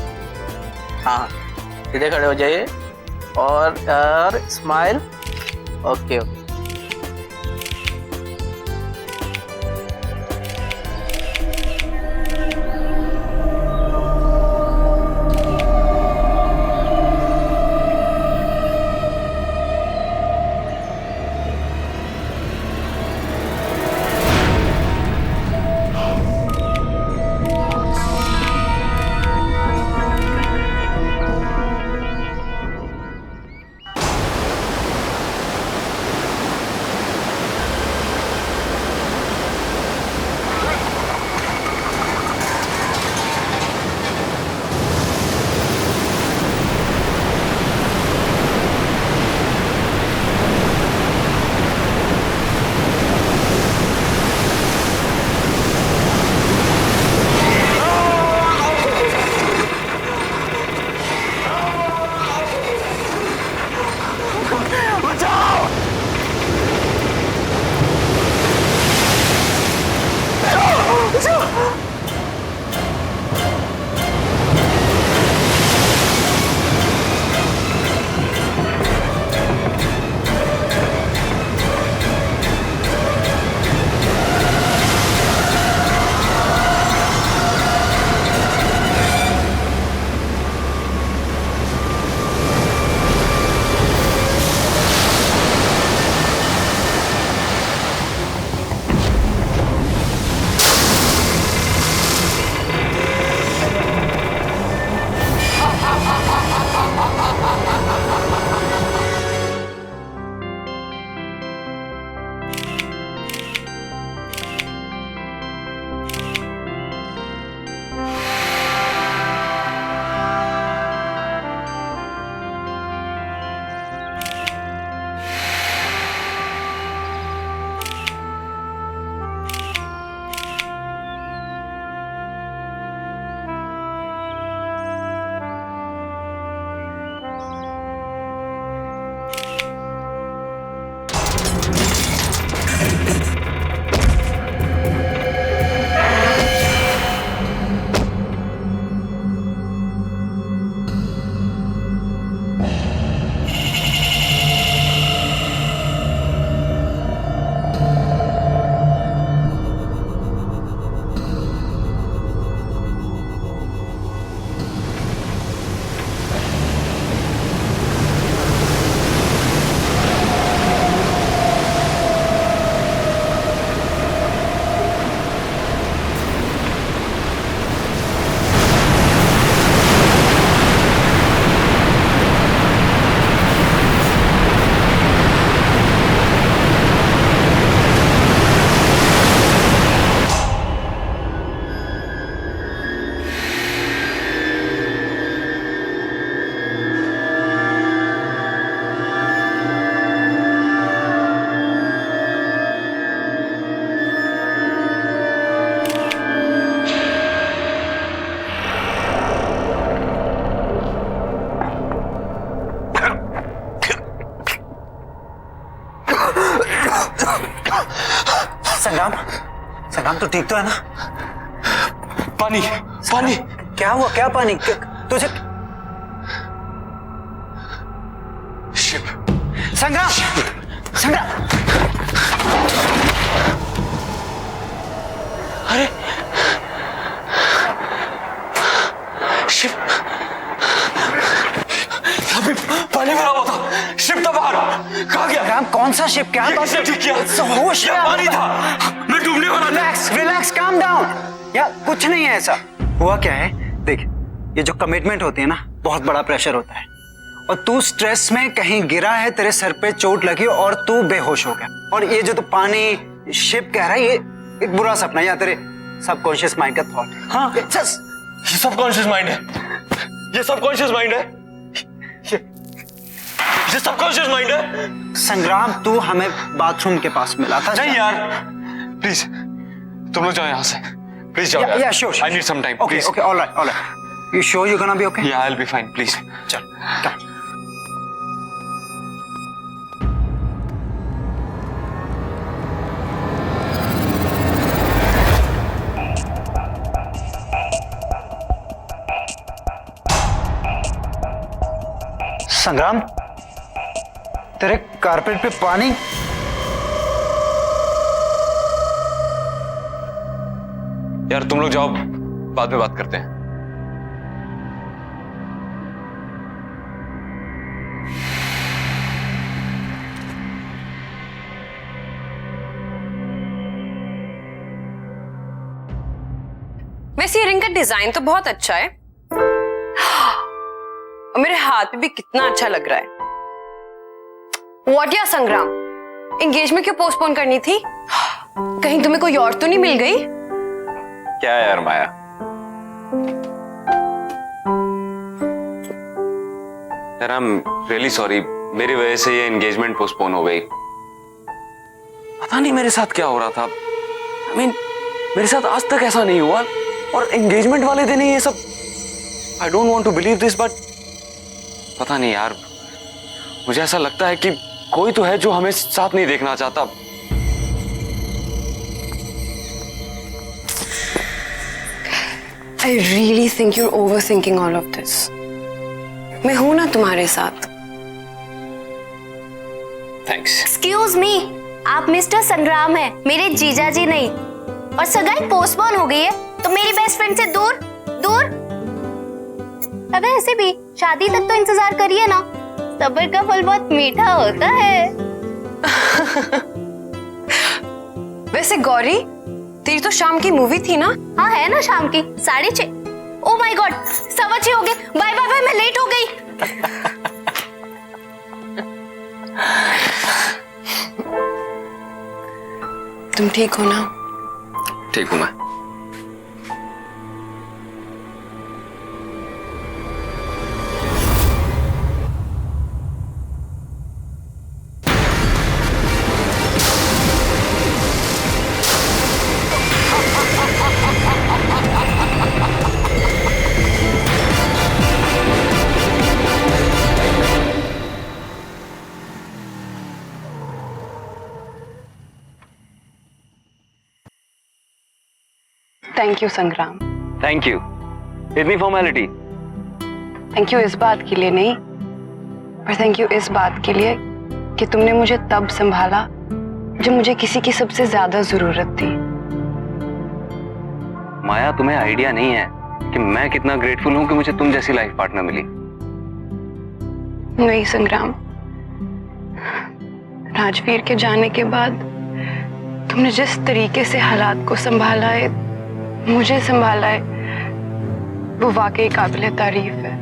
हाँ सीधे खड़े हो जाइए और स्माइल। Okay okay. संग्राम तो ठीक तो है ना? पानी पानी क्या हुआ? क्या पानी? तुझे शिप संग्राम संग्राम अरे शिप अभी पानी भरा हुआ था, शिप था बाहर, कहाँ गया? संग्राम कौन सा शिप? क्या बात? ठीक किया, होश में पानी था, मैं डूबने वाला था। रिलैक्स रिलैक्स काम डाउन यार, कुछ नहीं है ऐसा। हुआ क्या है देख, ये जो कमिटमेंट होती है ना, बहुत बड़ा प्रेशर होता है और तू स्ट्रेस में कहीं गिरा है, तेरे सर पे चोट लगी और तू बेहोश हो गया। और ये जो तू पानी शिप कह रहा है, ये एक बुरा सपना या तेरे सबकॉन्शियस माइंड का थॉट है। हाँ ये सबकॉन्शियस माइंड है, ये सबकॉन्शियस माइंड है, ये सबकॉन्शियस माइंड है। संग्राम तू हमें बाथरूम के पास मिला था। नहीं यार प्लीज तुम लोग जाओ यहाँ से, प्लीज जाओ यार। Yeah, sure. I need some time, Okay, please. okay, all right. You sure you're gonna be okay? Yeah, I'll be fine, please. चल, come. संग्राम, तेरे कारपेट पे पानी। यार तुम लोग जाओ, बाद में बात करते हैं। वैसे ये रिंग का डिजाइन तो बहुत अच्छा है और मेरे हाथ पे भी कितना अच्छा लग रहा है। व्हाट या संग्राम, एंगेजमेंट क्यों पोस्टपोन करनी थी? कहीं तुम्हें कोई और तो नहीं मिल गई? क्या यार माया, यार आई एम रियली सॉरी, मेरी वजह से ये एंगेजमेंट पोस्टपोन हो गई। पता नहीं मेरे साथ क्या हो रहा था। आई मीन मेरे साथ आज तक ऐसा नहीं हुआ, और एंगेजमेंट वाले दिन ही ये सब। I don't want to believe this, but पता नहीं यार, मुझे ऐसा लगता है कि कोई तो है जो हमें साथ नहीं देखना चाहता। I really think you're overthinking all of this. मैं हूं ना तुम्हारे साथ। थैंक्स। एक्सक्यूज मी, आप मिस्टर संग्राम हैं, मेरे जीजा जी नहीं। और सगाई पोस्टपोन हो गई है तो मेरी बेस्ट फ्रेंड से दूर दूर। अब ऐसे भी शादी तक तो इंतजार करिए ना, सब्र का फल बहुत मीठा होता है। वैसे गौरी, तेरी तो शाम की मूवी थी ना? हाँ है ना, शाम की 6:30। ओ माय गॉड, 6:15 हो गए। बाय बाय बाय, मैं लेट हो गई। तुम ठीक हो ना? ठीक हूं मैं। थैंक यू संग्राम। थैंक यू, इतनी फॉर्मेलिटी। थैंक यू इस बात के लिए नहीं, पर थैंक यू इस बात के लिए कि तुमने मुझे तब संभाला जब मुझे किसी की सबसे ज्यादा जरूरत थी। माया, तुम्हें आइडिया नहीं है कि मैं कितना ग्रेटफुल हूं कि मुझे तुम जैसी लाइफ पार्टनर मिली। नहीं संग्राम, राजवीर के जाने के बाद तुमने जिस तरीके से हालात को संभाला है, मुझे संभाला है, वो वाकई काबिले तारीफ है।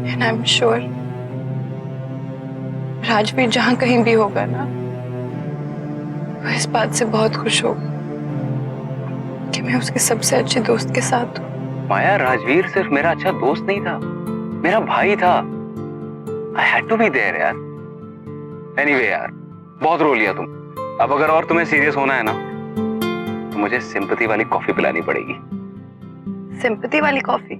And I am sure Rajveer जहां कहीं भी होगा ना, वो इस बात से बहुत खुश होगा कि मैं उसके सबसे अच्छे दोस्त के साथ हूँ। माया, राजवीर सिर्फ मेरा अच्छा दोस्त नहीं था, मेरा भाई था। I had to be there यार। एनीवे यार, बहुत रो लिया तुम। अब अगर और तुम्हें सीरियस होना है ना, तो मुझे सिंपैथी वाली कॉफी पिलानी पड़ेगी। सिंपैथी वाली कॉफी?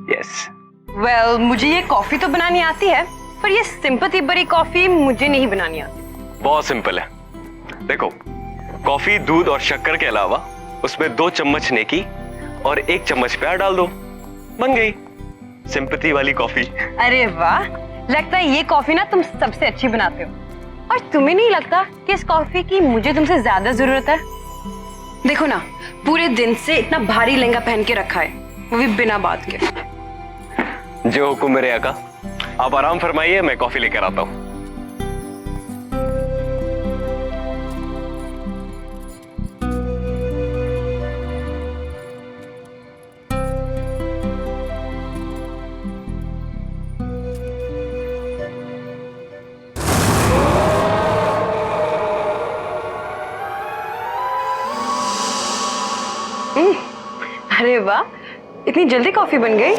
यस। वेल, मुझे ये कॉफी तो बनानी आती है, पर ये सिंपैथी भरी कॉफी मुझे नहीं बनानी आती। बहुत सिंपल है। देखो, कॉफी, दूध और शक्कर के अलावा उसमें 2 चम्मच नेकी और 1 चम्मच प्यार डाल दो, बन गई सिंपैथी वाली कॉफी। अरे वाह, लगता है ये कॉफी ना तुम सबसे अच्छी बनाते हो। और तुम्हें नहीं लगता कि इस कॉफी की मुझे तुमसे ज्यादा जरूरत है? देखो ना, पूरे दिन से इतना भारी लहंगा पहन के रखा है, वो भी बिना बात के। जो हुक्म मेरे आका, आप आराम फरमाइए, मैं कॉफी लेकर आता हूँ। अरे वाह, इतनी जल्दी कॉफी बन गई।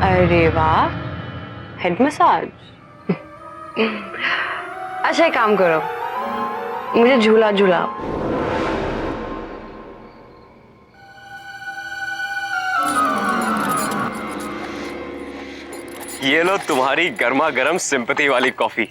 अरे वाह, हेड मसाज। अच्छा, एक काम करो, मुझे झूला झूलाओ। ये लो तुम्हारी गर्मा गर्म सिंपैथी वाली कॉफी।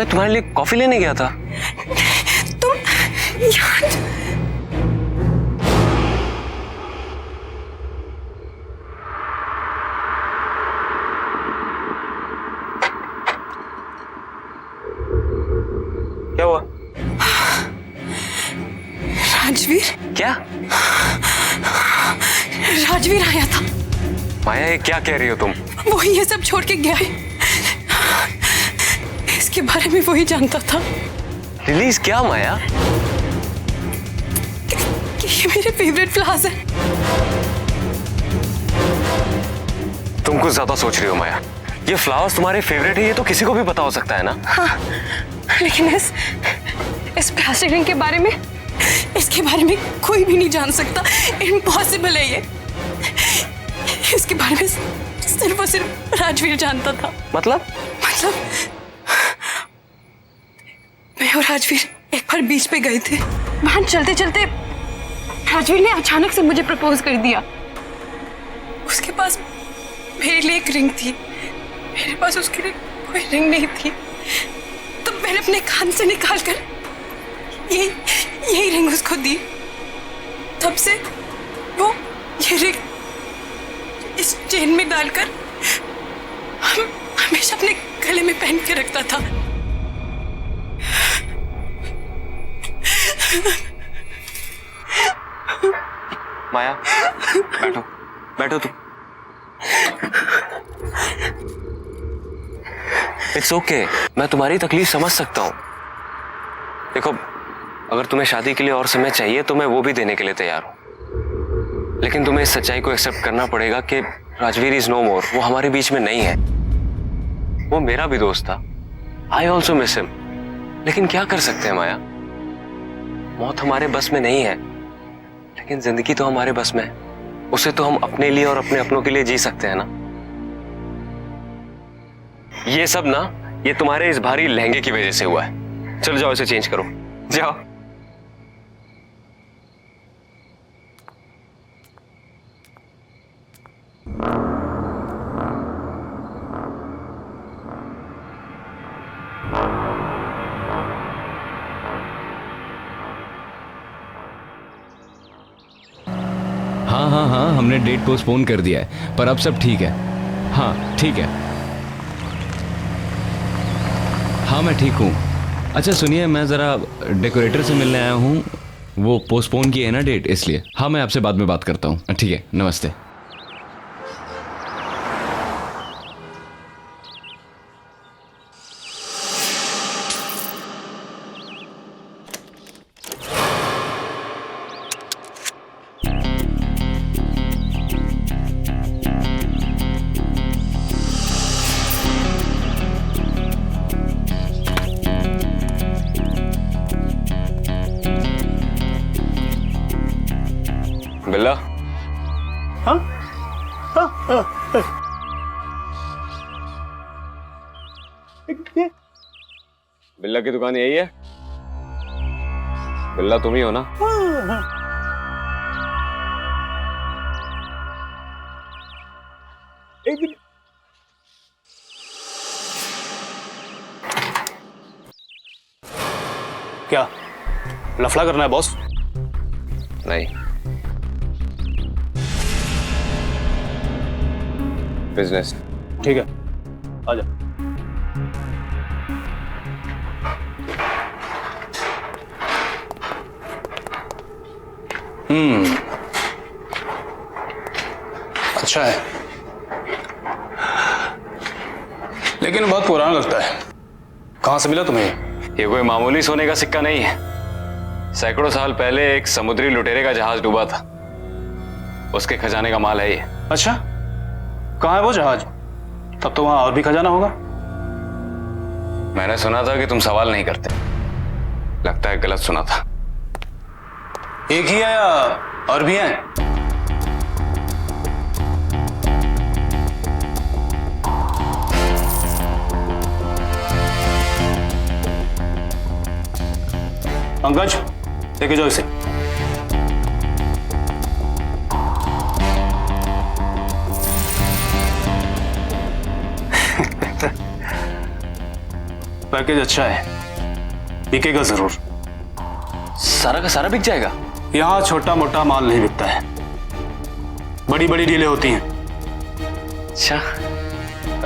मैं तुम्हारे लिए कॉफी लेने गया था। तुम यहाँ क्या हुआ? राजवीर, क्या? राजवीर आया था। माया, ये क्या कह रही हो तुम? वो ये सब छोड़ के गया है। इसके बारे में वही जानता था। रिलीज क्या माया? कि ये मेरे फेवरेट फ्लावर्स है। तुम कुछ ज्यादा सोच रही हो माया। ये फ्लावर्स तुम्हारे फेवरेट है, ये तो किसी को भी पता हो सकता है ना। हाँ, लेकिन इस प्लास्टिक रिंग के बारे में, इसके बारे में कोई भी नहीं जान सकता। इम्पॉसिबल है ये। इसके बारे में सिर्फ और सिर्फ राजवीर जानता था। मतलब मैं और राजवीर एक बार बीच पे गए थे। वहां चलते चलते राजवीर ने अचानक से मुझे प्रपोज कर दिया। उसके पास मेरे लिए एक रिंग थी, मेरे पास उसके लिए कोई रिंग नहीं थी। तो मैंने अपने कान से निकालकर यही रिंग उसको दी। तब से वो ये रिंग इस चेन में डालकर हमेशा अपने गले में पहन के रखता था। माया, बैठो तुम। इट्स ओके, मैं तुम्हारी तकलीफ समझ सकता हूँ। देखो, अगर तुम्हें शादी के लिए और समय चाहिए तो मैं वो भी देने के लिए तैयार हूँ, लेकिन तुम्हें इस सच्चाई को एक्सेप्ट करना पड़ेगा कि राजवीर इज नो मोर। वो हमारे बीच में नहीं है। वो मेरा भी दोस्त था। I also miss him. लेकिन क्या कर सकते हैं माया, मौत हमारे बस में नहीं है, लेकिन जिंदगी तो हमारे बस में है। उसे तो हम अपने लिए और अपने अपनों के लिए जी सकते हैं ना। ये सब ना, ये तुम्हारे इस भारी लहंगे की वजह से हुआ है। चलो जाओ, इसे चेंज करो, जाओ। हाँ, हमने डेट पोस्टपोन कर दिया है, पर अब सब ठीक है। हाँ ठीक है। हाँ मैं ठीक हूँ। अच्छा सुनिए, मैं ज़रा डेकोरेटर से मिलने आया हूँ। वो पोस्टपोन की है ना डेट, इसलिए। हाँ मैं आपसे बाद में बात करता हूँ। ठीक है, नमस्ते। बिल्ला, हाँ? बिल्ला की दुकान यही है? बिल्ला तुम ही हो ना? क्या लफड़ा करना है बॉस? नहीं, बिजनेस। ठीक है, आजा। अच्छा है, लेकिन बहुत पुराना लगता है। कहां से मिला तुम्हें? ये कोई मामूली सोने का सिक्का नहीं है। सैकड़ों साल पहले एक समुद्री लुटेरे का जहाज डूबा था, उसके खजाने का माल है ये। अच्छा, कहाँ है वो जहाज? तब तो वहां और भी खजाना होगा। मैंने सुना था कि तुम सवाल नहीं करते। लगता है गलत सुना था। एक ही है या और भी हैं? पंकज, लेके जाओ इसे। पैकेज अच्छा है, बिकेगा जरूर। सारा का सारा बिक जाएगा? यहाँ छोटा मोटा माल नहीं बिकता है, बड़ी बड़ी डीलें होती हैं। अच्छा,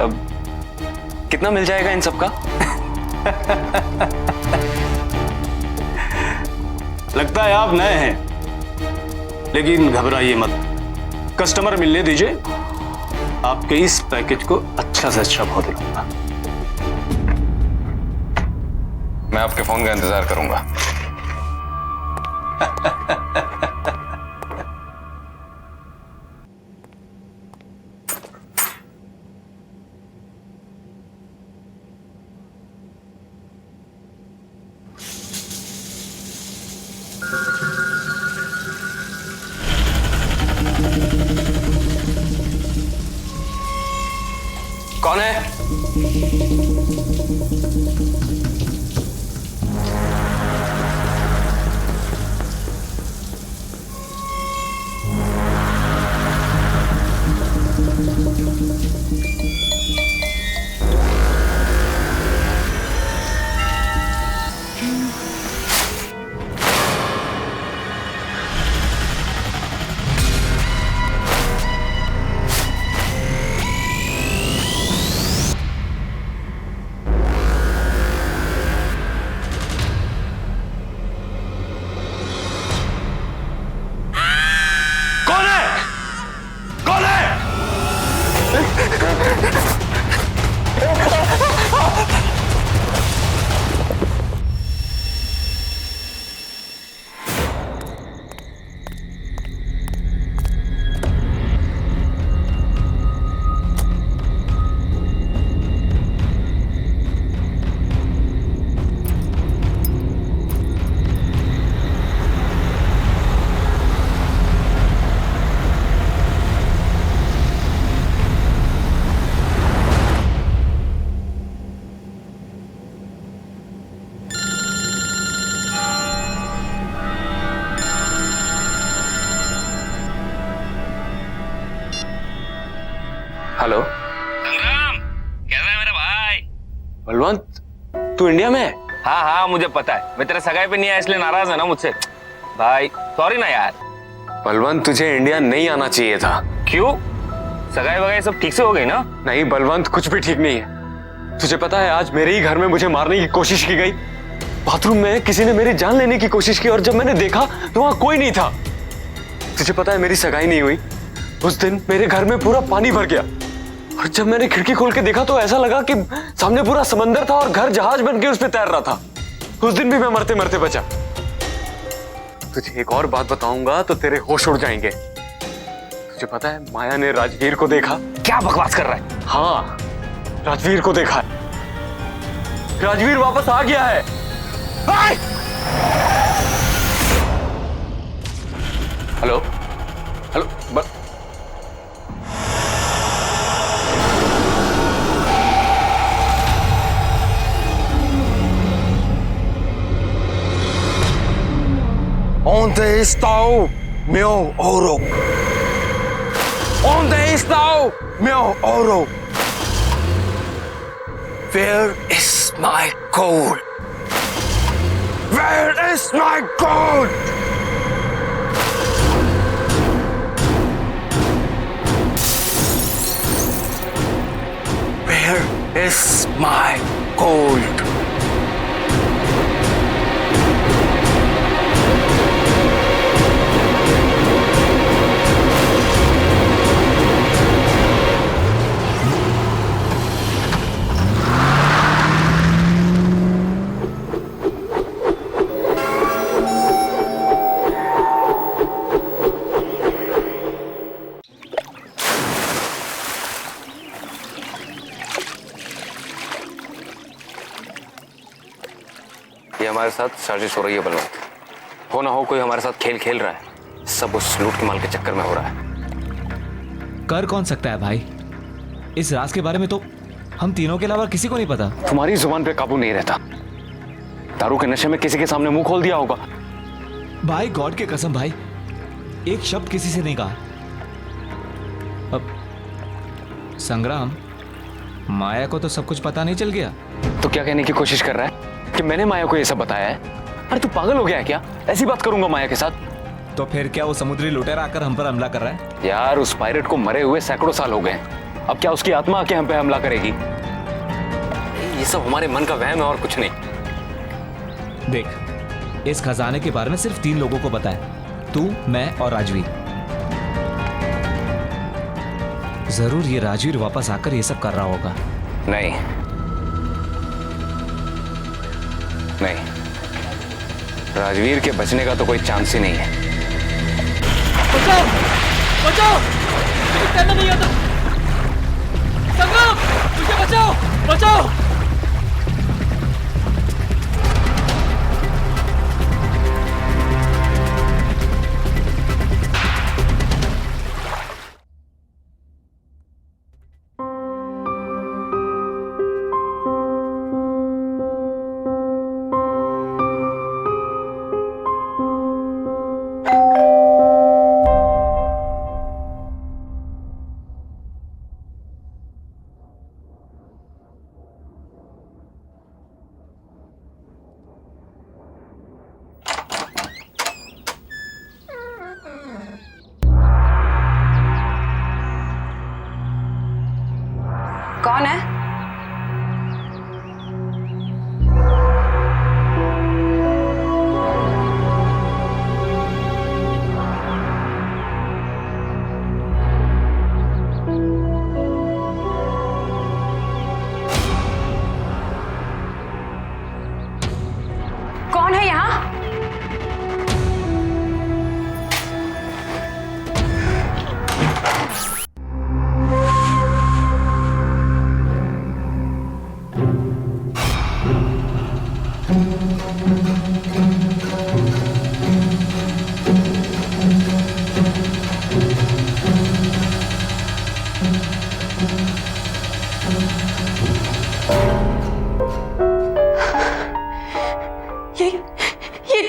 अब कितना मिल जाएगा इन सब का? लगता है आप नए हैं, लेकिन घबराइए मत, कस्टमर मिलने दीजिए, आपके इस पैकेज को अच्छा से अच्छा भाव दिलाऊंगा। मैं आपके फोन का इंतजार करूंगा। कौन है? हेलो संग्राम, कैसा है मेरा भाई? बलवंत, तू इंडिया में है? हाँ हाँ मुझे पता है, मैं तेरे सगाई पे नहीं आया इसलिए नाराज है ना मुझसे। भाई सॉरी ना यार। बलवंत, तुझे इंडिया नहीं आना चाहिए था। क्यों? सगाई वगाई सब ठीक से हो गई ना? नहीं बलवंत, कुछ भी ठीक नहीं है। तुझे पता है आज मेरे ही घर में मुझे मारने की कोशिश की गई। बाथरूम में किसी ने मेरी जान लेने की कोशिश की और जब मैंने देखा तो वहां कोई नहीं था। तुझे पता है मेरी सगाई नहीं हुई। उस दिन मेरे घर में पूरा पानी भर गया और जब मैंने खिड़की खोल के देखा तो ऐसा लगा कि सामने पूरा समंदर था और घर जहाज बन के उस पे तैर रहा था। उस दिन भी मैं मरते मरते बचा। तुझे एक और बात बताऊंगा तो तेरे होश उड़ जाएंगे। तुझे पता है माया ने राजवीर को देखा। क्या बकवास कर रहा है? हाँ, राजवीर को देखा है। राजवीर वापस आ गया है। Hello hello Onde está o meu ouro? Onde está o meu ouro? Where is my gold? Where is my gold? Where is my gold? ये हमारे साथ साजिश हो रही है बलवंत। हो ना हो कोई हमारे साथ खेल खेल रहा है। सब उस लूट के माल के चक्कर में हो रहा है। कर कौन सकता है भाई? इस राज के बारे में तो हम तीनों के अलावा किसी को नहीं पता। तुम्हारी जुबान पे काबू नहीं रहता। दारू के नशे में किसी के सामने मुंह खोल दिया होगा। भाई गॉड के कसम भाई, एक शब्द किसी से नहीं कहा। अब संग्राम, माया को तो सब कुछ पता नहीं चल गया? तो क्या कहने की कोशिश कर रहा है कि मैंने माया को ये सब बताया है? अरे तू पागल हो गया है क्या? ऐसी बात करूंगा माया के साथ? तो फिर क्या वो समुद्री लुटेरा आकर हम पर हमला कर रहा है? यार उस पायरेट को मरे हुए सैकड़ों साल हो गए हैं। अब क्या उसकी आत्मा आके हम पे हमला करेगी? ये सब हमारे मन का वहम है और कुछ नहीं। देख, इस खजाने के बारे में सिर्फ 3 लोगों को पता है, तू, मैं और राजवीर। जरूर ये राजवीर वापस आकर ये सब कर रहा होगा। नहीं नहीं, राजवीर के बचने का तो कोई चांस ही नहीं है। बचाओ बचाओ, मुझे तैरना नहीं आता। संगम, मुझे बचाओ बचाओ। कौन है? कौन है यहाँ? ये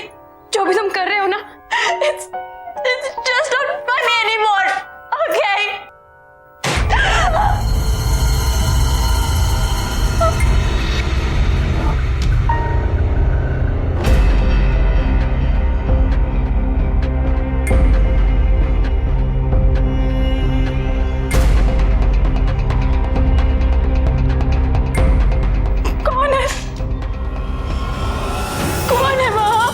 जो भी तुम कर रहे हो ना, it's just not funny anymore, okay? कौन है? कौन है वहाँ?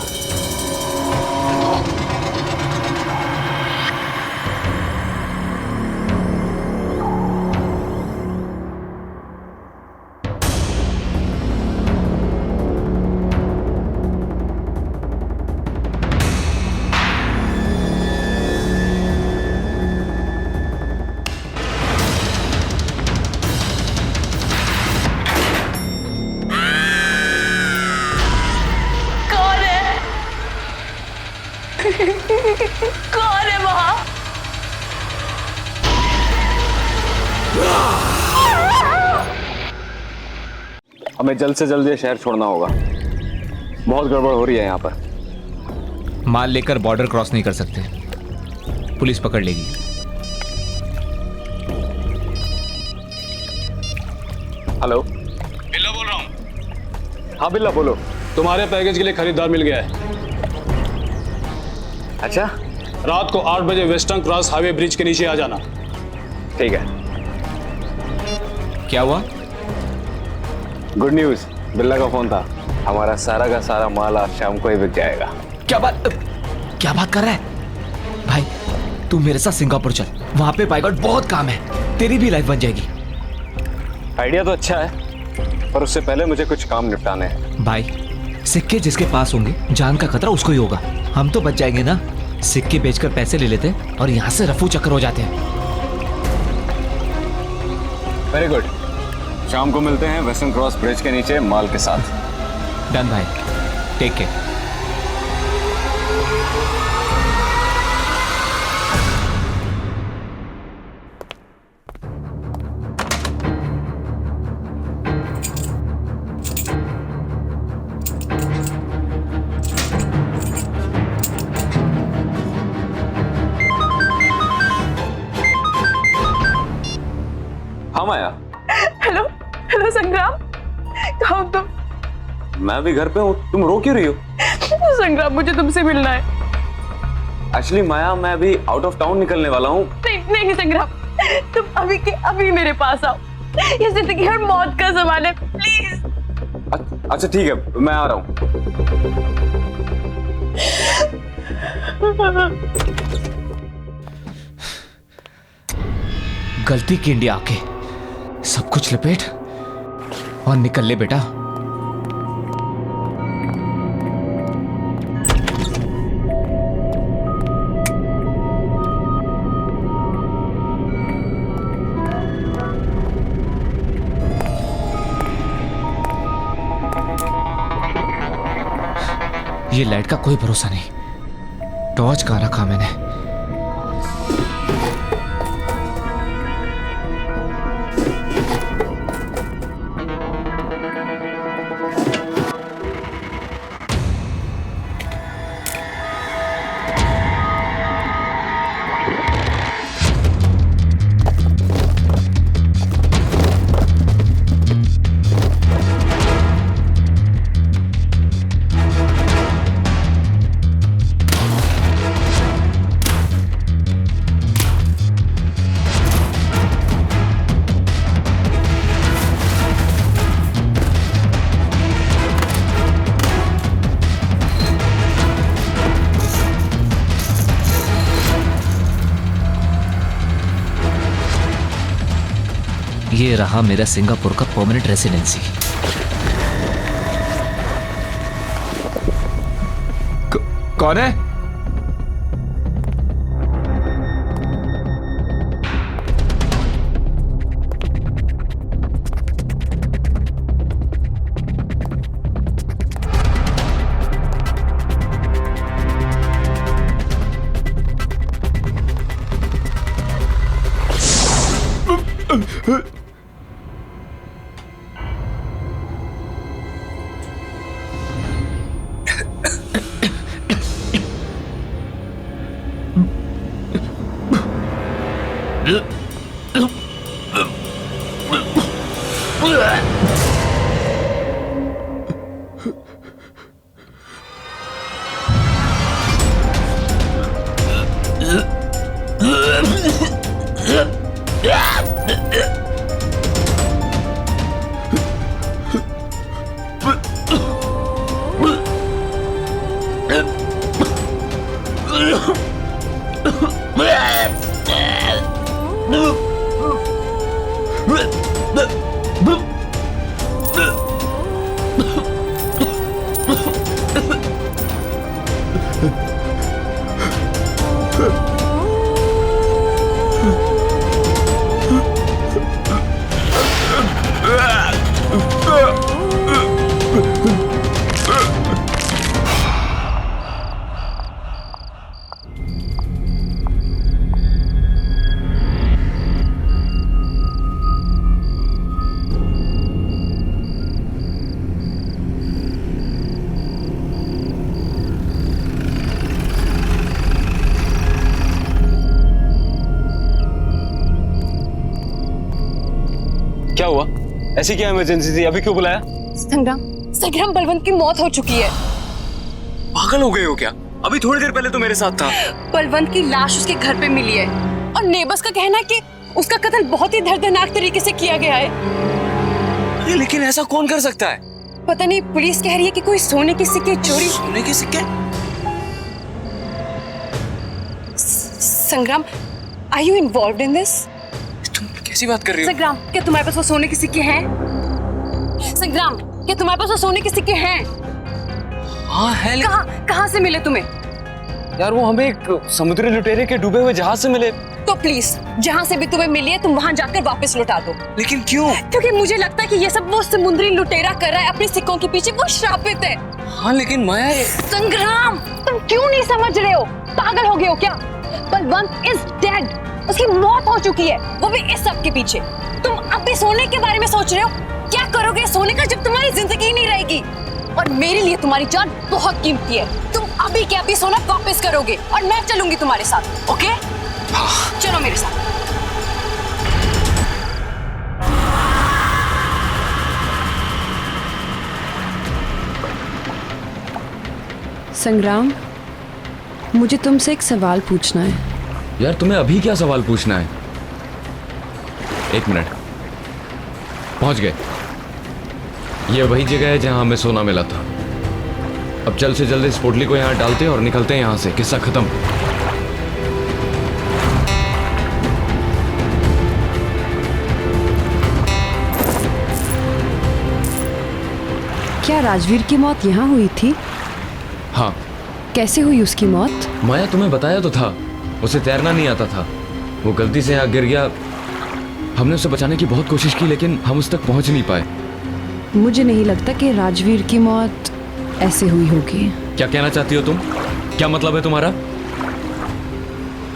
कौन है? कौन है वहाँ? हमें जल्द से जल्द ये शहर छोड़ना होगा। बहुत गड़बड़ हो रही है यहाँ पर। माल लेकर बॉर्डर क्रॉस नहीं कर सकते, पुलिस पकड़ लेगी। हेलो, बिल्ला बोल रहा हूँ। हाँ बिल्ला बोलो। तुम्हारे पैकेज के लिए खरीदार मिल गया है। अच्छा, रात को 8 बजे वेस्टर्न क्रॉस हाईवे ब्रिज के नीचे आ जाना। ठीक है। क्या हुआ? गुड न्यूज, बिल्ला का फोन था। हमारा सारा का सारा माल आज शाम को ही बिक जाएगा। क्या बात कर रहा है? भाई तू मेरे साथ सिंगापुर चल, वहां पे पायलट बहुत काम है, तेरी भी लाइफ बन जाएगी। आइडिया तो अच्छा है, पर उससे पहले मुझे कुछ काम निपटाने हैं। भाई सिक्के जिसके पास होंगे, जान का खतरा उसको ही होगा। हम तो बच जाएंगे ना, सिक्के बेचकर पैसे ले लेते हैं और यहाँ से रफू चक्कर हो जाते हैं। वेरी गुड, शाम को मिलते हैं वेस्टर्न क्रॉस ब्रिज के नीचे माल के साथ। डन भाई, टेक केयर। हाँ माया। हेलो हेलो संग्राम, कहो तो। मैं भी घर पे हूँ, तुम रो क्यों रही हो? संग्राम, मुझे तुमसे मिलना है। एक्चुअली माया, मैं अभी आउट ऑफ टाउन निकलने वाला हूँ। नहीं संग्राम, तुम अभी के अभी मेरे पास आओ। ये जिंदगी और मौत का सवाल है, प्लीज। अच्छा ठीक है, मैं आ रहा हूँ। गलती की इंडिया आके सब कुछ लपेट और निकल ले बेटा। ये लाइट का कोई भरोसा नहीं। टॉर्च कहाँ रखा मैंने? ये रहा मेरा सिंगापुर का परमानेंट रेसिडेंसी। कौन है? क्या हुआ? ऐसी क्या इमरजेंसी थी? अभी क्यों बुलाया? संग्राम, बलवंत की मौत हो चुकी है। पागल हो गए हो क्या? अभी थोड़ी देर पहले तो मेरे साथ था। बलवंत की लाश उसके घर पे मिली है और नेबर्स का कहना है कि उसका कत्ल बहुत ही दर्दनाक तरीके से किया गया है। अरे लेकिन ऐसा कौन कर सकता है? पता नहीं, पुलिस कह रही है कि कोई सोने के सिक्के चोरी। सोने के सिक्के? Sangram, are you involved in this? तुम कैसी बात कर रही हो? संग्राम, क्या तुम्हारे पास वो सोने के सिक्के हैं? संग्राम, क्या तुम्हारे पास वो सोने के सिक्के हैं? हाँ है। कहाँ से मिले तुम्हें? यार वो हमें एक समुद्री लुटेरे के डूबे हुए जहाज से मिले। तो प्लीज, जहाँ से भी तुम्हें मिली है तुम वहाँ जाकर वापस लौटा दो। लेकिन क्यों? क्योंकि मुझे लगता है कि ये सब वो समुद्री लुटेरा कर रहा है अपने सिक्कों के पीछे। वो श्रापित है। हाँ लेकिन माया संग्राम, तुम क्यों नहीं समझ रहे हो? पागल हो गए हो क्या? Balwant is dead. उसकी मौत हो चुकी है, वो भी इस सब के पीछे। तुम अब भी सोने के बारे में सोच रहे हो? क्या करोगे सोने का जब तुम्हारी जिंदगी नहीं रहेगी? और मेरे लिए तुम्हारी जान बहुत कीमती है। तुम अभी के अभी सोना वापस करोगे और मैं चलूंगी तुम्हारे साथ। ओके? चलो मेरे साथ। संग्राम, मुझे तुमसे एक सवाल पूछना है। यार तुम्हें अभी क्या सवाल पूछना है? एक मिनट, पहुंच गए। ये वही जगह है जहां हमें सोना मिला था। अब जल्द से जल्द इस पोटली को यहां डालते हैं और निकलते हैं यहां से। किस्सा खत्म। क्या राजवीर की मौत यहाँ हुई थी? हाँ। कैसे हुई उसकी मौत? माया तुम्हें बताया तो था, उसे तैरना नहीं आता था। वो गलती से यहाँ गिर गया। हमने उसे बचाने की बहुत कोशिश की लेकिन हम उस तक पहुंच नहीं पाए। मुझे नहीं लगता कि राजवीर की मौत ऐसे हुई होगी। क्या कहना चाहती हो तुम? क्या मतलब है तुम्हारा?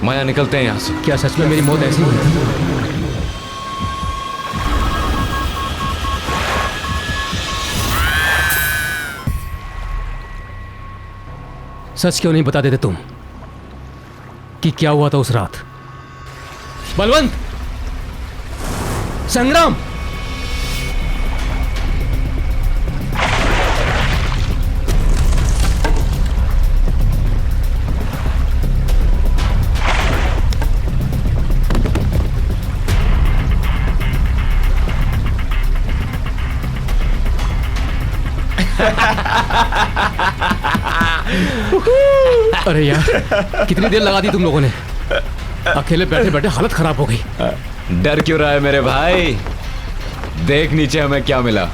माया निकलते हैं यहाँ से। क्या सच में मेरी मौत ऐसी हुई थी? सच क्यों नहीं बता देते तुम कि क्या हुआ था उस रात? बलवंत, संग्राम, अरे यार, कितनी देर लगा दी तुम लोगों ने। अकेले बैठे बैठे हालत खराब हो गई। डर क्यों रहा है मेरे भाई? देख नीचे हमें क्या मिला।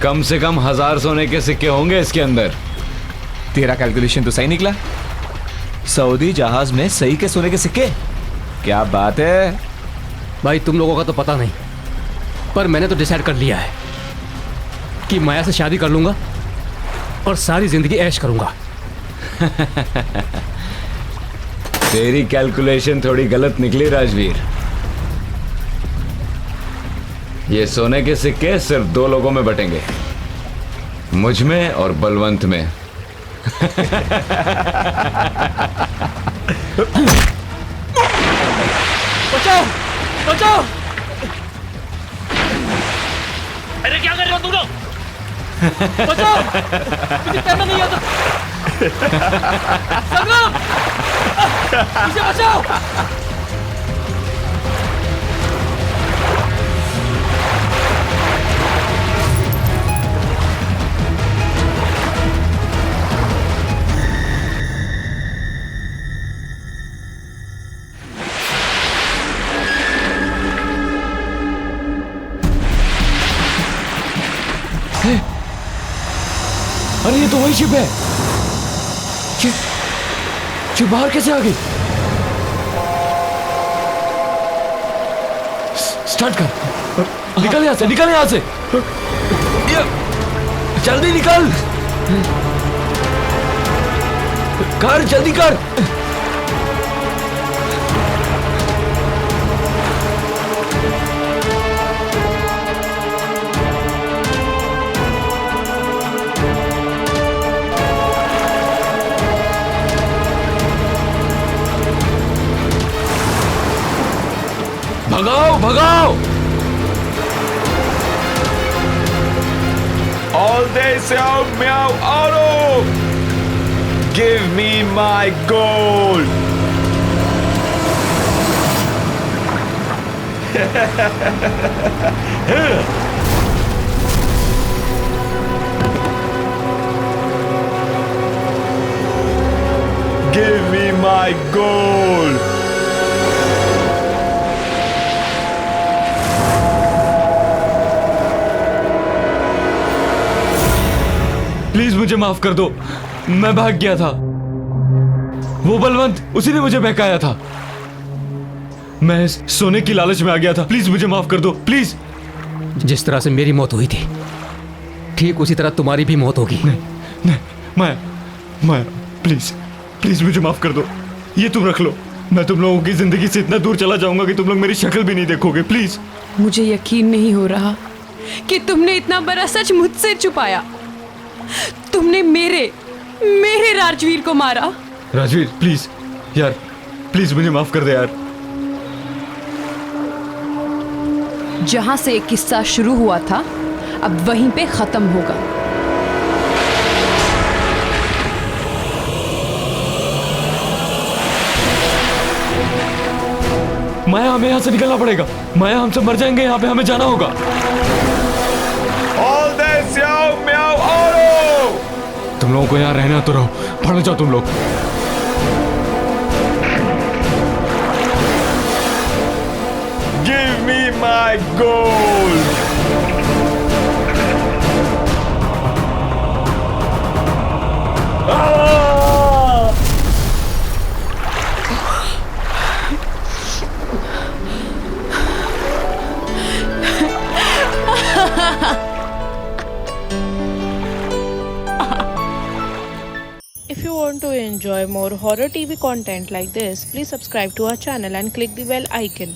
कम से कम 1000 सोने के सिक्के होंगे इसके अंदर। तेरा कैलकुलेशन तो सही निकला। सऊदी जहाज में सही के सोने के सिक्के। क्या बात है भाई। तुम लोगों का तो पता नहीं, पर मैंने तो डिसाइड कर लिया है कि माया से शादी कर लूंगा और सारी जिंदगी ऐश करूंगा। तेरी कैलकुलेशन थोड़ी गलत निकली राजवीर। ये सोने के सिक्के सिर्फ 2 लोगों में बटेंगे, मुझ में और बलवंत में। बचाओ, बचाओ। अरे क्या कर रहे हो तुम लोग? बचाओ, मुझे तैरना नहीं आता। संग्राम, इसे बचाओ। अरे ये तो वही शिप है। ये बाहर कैसे आ गई? स्टार्ट कर। निकल यहां से, निकल यहां से। जल्दी निकल। कर, जल्दी कर। भगाओ, भगाओ। All day Xiao Miao Auto! Give me my gold! Give me my gold! Please मुझे माफ कर दो, मैं भाग गया था। वो बलवंत, उसी ने मुझे बहकाया था। मैं सोने की लालच में आ गया था। प्लीज मुझे माफ कर दो, प्लीज। जिस तरह से मेरी मौत हुई थी, ठीक उसी तरह तुम्हारी भी मौत होगी। नहीं, मैं प्लीज, प्लीज मुझे माफ कर दो। ये तुम रख लो। मैं तुम लोगों की जिंदगी से इतना दूर चला जाऊंगा कि तुम लोग मेरी शक्ल भी नहीं देखोगे। प्लीज। मुझे यकीन नहीं हो रहा कि तुमने इतना बड़ा सच मुझसे छुपाया। तुमने मेरे राजवीर को मारा। राजवीर प्लीज यार, प्लीज मुझे माफ कर दे यार। जहां से एक किस्सा शुरू हुआ था, अब वहीं पे खत्म होगा। हमें यहाँ से निकलना पड़ेगा। माया, हम सब मर जाएंगे यहाँ पे, हमें जाना होगा। All this Yao Miao Oro! तुम लोगों को यहाँ रहना तो रहो, पढ़ो जाओ तुम लोग। Give me my gold! If you want to enjoy more horror TV content like this, please subscribe to our channel and click the bell icon.